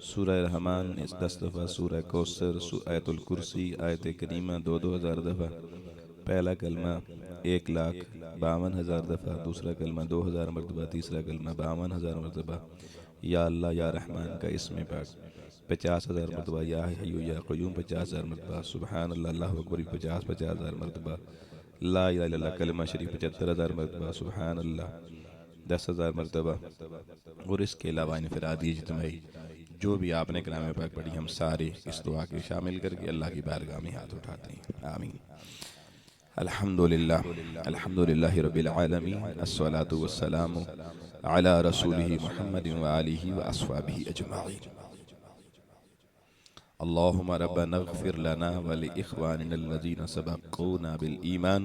सूरह रहमान 10 दफ़ा, सूरह कौसर, आयतुल कुर्सी, आयत करीमा 2,000 दफ़ा, पहला कलमा 1,52,000 दफ़ा, दूसरा कलमा 2,000 मरतबा, तीसरा कलमा 52,000 मरतबा, या अल्लाह या रहमान का इसमें पाक 50,000 मरतबा, या हय्यू या क़य्यूम 50,000 मरतबा, सुबहान अल्लाह अल्लाहु अकबर 50,000 मरतबा, ला इलाहा इल्लल्लाह कलमा शरीफ 75,000 मरतबा, सुबहान अल्लाह 10,000 मरतबा। और इसके अलावा इनफरादी इज्तिमाई जो भी आपने कलाम पाक पढ़ी, हम सारे इस दुआ के शामिल करके अल्लाह की बारगाह में हाथ उठाते हैं। आमीन। अल्हम्दुलिल्लाह रब्बिल आलमीन, अस्सलातु वस्सलामु अला रसूलिही मुहम्मदिन व आलिही व अस्हाबिही अजमाईन। अल्लाहुम्मा रब्बना इग़फिर लना व लिइख़वानिना अल्लज़ीना सबक़ूना बिल ईमान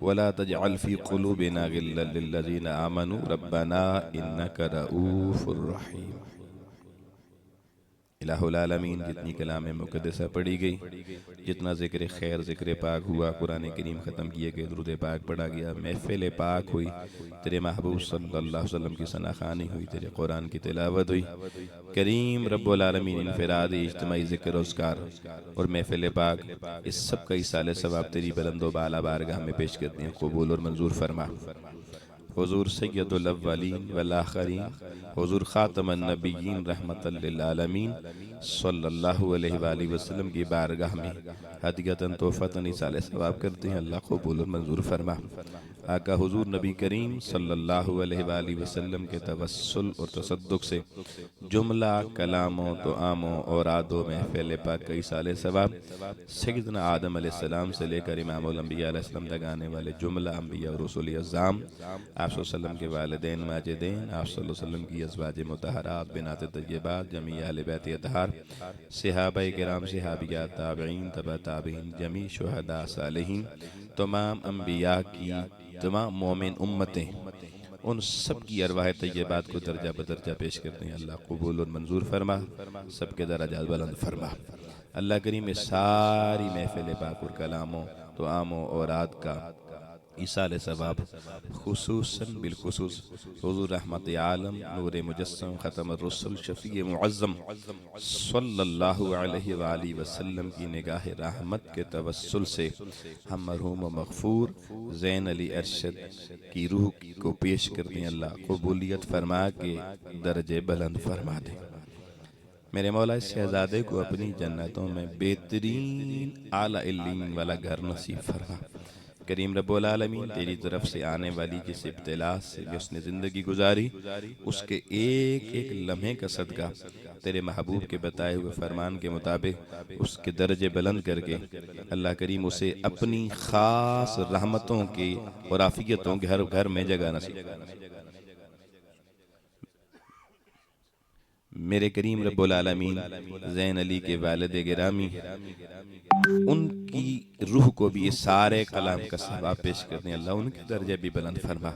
वला तजअल फ़ी क़ुलूबिना ग़िल्लन लिल्लज़ीना आमनू रब्बना इन्नका रऊफ़ुर रहीम। इलाहुल आलमीन, जितनी कलाम मुक़द्दसा पढ़ी गई, जितना ज़िक्र खैर ज़िक्र पाक हुआ, कुरान करीम ख़त्म किए गए, दुरूद पाक पढ़ा गया, महफ़िल पाक हुई, तेरे महबूब सल्लल्लाहु अलैहि वसल्लम की सनाख़ानी हुई, तेरे कुरान की तिलावत हुई, करीम रब्बुल आलमीन इनफ़िरादी इज्तिमाई ज़िक्र उज़कार और महफ़िल पाक, इस सब का इसाले सवाब तेरी बुलंद बाला बारगाह में पेश करते हैं, कबूल और मंजूर फरमा। हुज़ूर सय्यदुल अव्वलीन वल आख़िरीन, हुज़ूर ख़ातमुन नबिय्यीन रहमतल लिल आलमीन सल्लल्लाहु अलैहि वसल्लम की बारगाह में हदियतन तोहफ़तन इसाले सवाब करते हैं, अल्लाह कबूल और मंजूर फरमा। आका हुज़ूर नबी करीम सल्लल्लाहु अलैहि वसल्लम के तवस्सुल और तसद्दुक़ से जुमला कलामों दुआओं और आदो महफ़िल पाक कई साले सवाब सय्यदना आदम अलैहिस्सलाम से लेकर इमामुल अंबिया अलैहिस्सलाम तक आने वाले जुमला अंबिया और रसूल अज़्ज़ाम, आप सल्लल्लाहु के वालिदैन माजिदैन, आप सल्लल्लाहु की अज़वाज मुतहहरात बिनात तय्यबात, जमी अहले बैत अतहार, सहाबाए किराम, सहाबियात, ताबईन, तबा ताबईन, जमी शुहदा सालिहीन, तमाम अंबिया की तमाम मोमिन उम्मतें, उन सब की अरवाह तय्यबात को दर्जा बदर्जा पेश करते हैं। अल्लाह कबूल और मंजूर फरमा, सबके दराजात बुलंद फरमा। अल्लाह करीम में सारी महफ़िल पाक और कलामों दुआओं और आद का इसाले सवाब खुसूसन बिलखुसूस हुज़ूर रहमत आलम नूर मुजस्सम ख़तमुर रसूल शफ़ी मुअज़्ज़म सल्लल्लाहु अलैहि वसल्लम की निगाह रहमत के तवस्सुल से हम मरहूम व मग़फ़ूर ज़ैन अली अरशद की रूह को पेश करते हैं। अल्लाह कबूलियत फरमा के दर्जे बुलंद फरमा दे। मेरे मौला इस शहज़ादे को अपनी जन्नतों में बेहतरीन आला इल्लीन वाला घर नसीब फरमा। करीम रब्बुल आलमीन, तेरी तरफ से आने वाली जिस इब्तिला से उसने ज़िंदगी गुजारी, उसके एक एक लम्हे का सदका तेरे महबूब के बताए हुए फरमान के मुताबिक उसके दर्जे बुलंद करके अल्लाह करीम उसे अपनी ख़ास रहमतों की और आफ़ियतों के हर घर में जगह नसीब। मेरे करीम रब्बुल आलमीन ज़ैन अली के वालिद गिरामी, उनकी रूह को भी ये सारे कलाम का सवाब पेश करने अल्लाह उनके दर्जे भी बुलंद फरमा,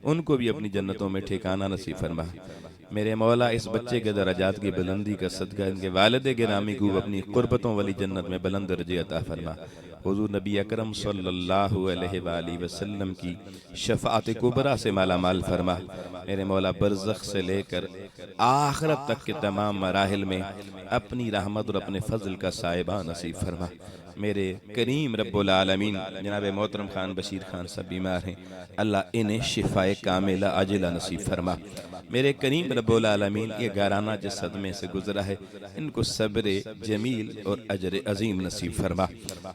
उनको भी अपनी जन्नतों में ठिकाना नसीब फरमा। मेरे मौला इस बच्चे के दर्जात की बुलंदी का सदका इनके वालिद गिरामी को अपनी कुर्बतों वाली जन्नत में बुलंद दर्जे अता फरमा। हुज़ूर नबी अकरम सल्लल्लाहु अलैहि वसल्लम की शफ़ाअत कुबरा से माला माल फरमा। मेरे मौला बरज़ख से लेकर आखिरत तक के तमाम मराहिल में अपनी रहमत और अपने फजल का साहिबा नसीब फरमा। मेरे करीम रब्बुल आलमीन जनाब मोहतरम खान बशीर खान सब बीमार हैं, अल्लाह इन्हें शिफाए कामिला अजिला नसीब फरमा। मेरे करीम रब्बुल आलमीन ये घराना जिस सदमे से गुजरा है, इनको सब्र जमील और अजर अजीम नसीब फरमा।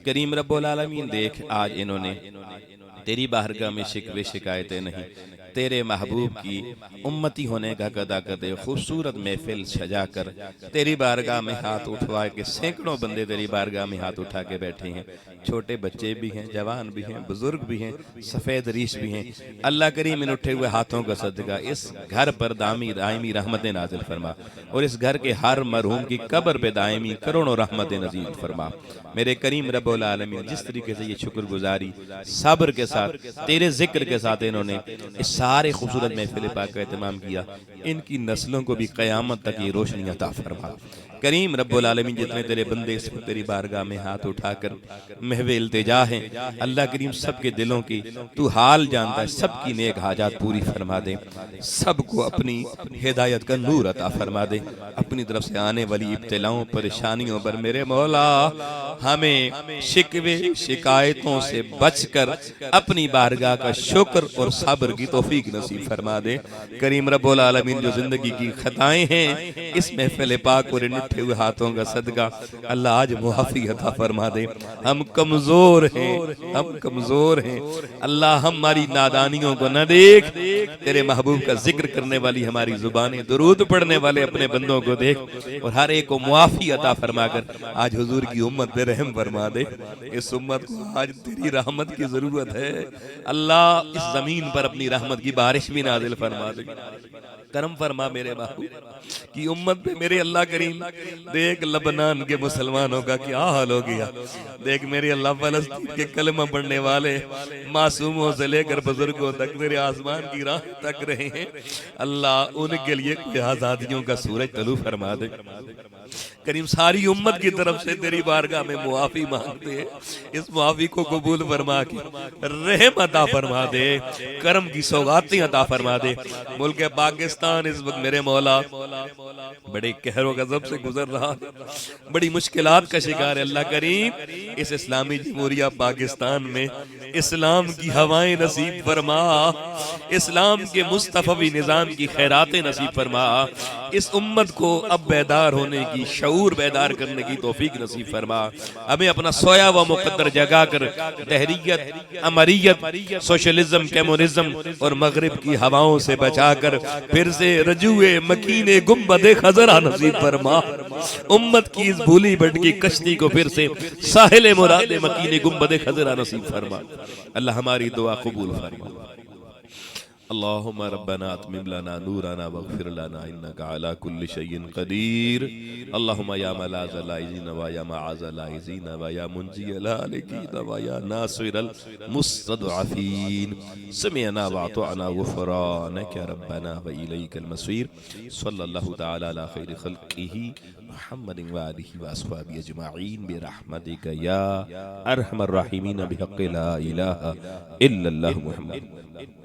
करीम रब्बुल आलमीन, देख आज इन्होंने तेरी बारगाह में शिकवे शिकायतें नहीं, तेरे महबूब की उम्मती होने का अदा करते खूबसूरत महफिल सजा कर तेरी बारगाह में हाथ उठवा के सैकड़ों बंदे तेरी बारगाह में हाथ उठा के बैठे हैं। छोटे बच्चे भी हैं, जवान भी हैं, बुजुर्ग भी हैं, सफ़ेद रीश भी हैं। अल्लाह करीम इन उठे हुए हाथों का सदका इस घर पर दायमी रहमतें नाज़िल फरमा और इस घर के हर मरहूम की कब्र पे दायमी करोड़ों रहमतें नज़ील फरमा। मेरे करीम रब्बुल आलमीन, जिस तरीके से ये शुक्रगुजारी सब्र के साथ तेरे जिक्र के साथ इन्होंने इस सारे खूबसूरत महफिल पाक का एहतमाम किया, इनकी नस्लों को भी क़यामत तक ये रोशनी अता फरमा। करीम रब्बुल आलमीन, जितने तेरे बंदे इस वक्त तेरी बारगाह में हाथ उठाकर महवे इल्तिजा हैं, अल्लाह करीम सबके दिलों की तू हाल जानता है, सबकी नेक हाजात पूरी फरमा दे, सबको अपनी हिदायत का नूर अता फरमा दे। अपनी तरफ से आने वाली इब्तिलाओं परेशानियों पर मेरे मौला हमें शिकवे शिकायतों से बचकर अपनी बारगाह का शुक्र और सब्र की तौफीक नसीब फरमा दे। करीम रब्बुल आलमीन, जो जिंदगी की खताएं हैं इस महफिल पाक और निठे हुए हाथों का सदका अल्लाह आज मुआफी अता फरमा दे। हम कमजोर हैं, हम कमजोर हैं अल्लाह, हमारी नादानियों को न देख, तेरे महबूब का जिक्र करने वाली हमारी जुबानें, दुरूद पढ़ने वाले अपने बंदों को देख और हर एक को मुआफी अता फरमा कर आज हुजूर की उम्मत पे रहम फरमा दे। इस उम्मत को आज तेरी रहमत की जरूरत है अल्लाह, इस जमीन पर अपनी रहमत की बारिश भी नाजिल फरमा दे। करम फरमा मेरे महबूब की उम्मत पे मेरे अल्लाह करीम। देख लबनान के मुसलमानों का क्या हाल हो गया, देख मेरे अल्लाह फलस्तीन के कलमा पढ़ने वाले मासूमों से लेकर बुजुर्गों तक तेरे आसमान की राह तक रहे हैं अल्लाह, उनके लिए कोई आजादियों का सूरज तलू फरमा दे। करीम सारी उम्मत की तरफ से तेरी बारगाह में मुआफी मांगते हैं, इस मुआफी को कबूल फरमा के रहम अता फरमा दे, करम की सौगातें अता फरमा दे। मुल्क पाकिस्तान इस वक्त मेरे मौला बड़े कहरो गजब से गुजर रहा है, बड़ी मुश्किलात का शिकार है। अल्लाह करीम इस इस्लामी जमहूरिया पाकिस्तान में इस्लाम की हवाएं नसीब फरमा, इस्लाम के मुस्तफवी निजाम की खैरातें नसीब फरमा। इस उम्मत को अब बेदार होने की, शऊर बेदार करने की तौफीक नसीब फरमा। हमें अपना सोया व मुकद्दर जगा कर तहरीयत, अमरियत, सोशलिज्म, कम्युनिज्म और मगरिब की हवाओं से बचाकर फिर से रजूए मकीने गुंबदे खजरा नसीब फरमा। उम्मत की इस भूली भटकी कश्ती को फिर से साहिल मुरादे मकीने गुंबदे खजरा नसीब फरमा। अल्लाह हमारी दुआ कबूल फरमा। अल्लाहुम्मा रब्बना अतमिम लना नूरना वगफिर लना इन्नका अला कुल्लि शैइन कदीर। अल्लाहुम्मा या मलाज़ लाइज़ीन व या मआज़ लाइज़ीन व या मुंजी लालिकीन व या नासिरल मुस्तदअफीन समिअना व अतअना गुफ़रानक या रब्बना व इलैकल मसीर। सल्लल्लाहु तआला अला खैरि खल्क़िही मुहम्मदिन व आलिहि व अस्हाबिहि अजमईन बिरहमतिका या अरहमर राहिमीन बिहक़्क़ि ला इलाहा इल्लल्लाहु मुहम्मद।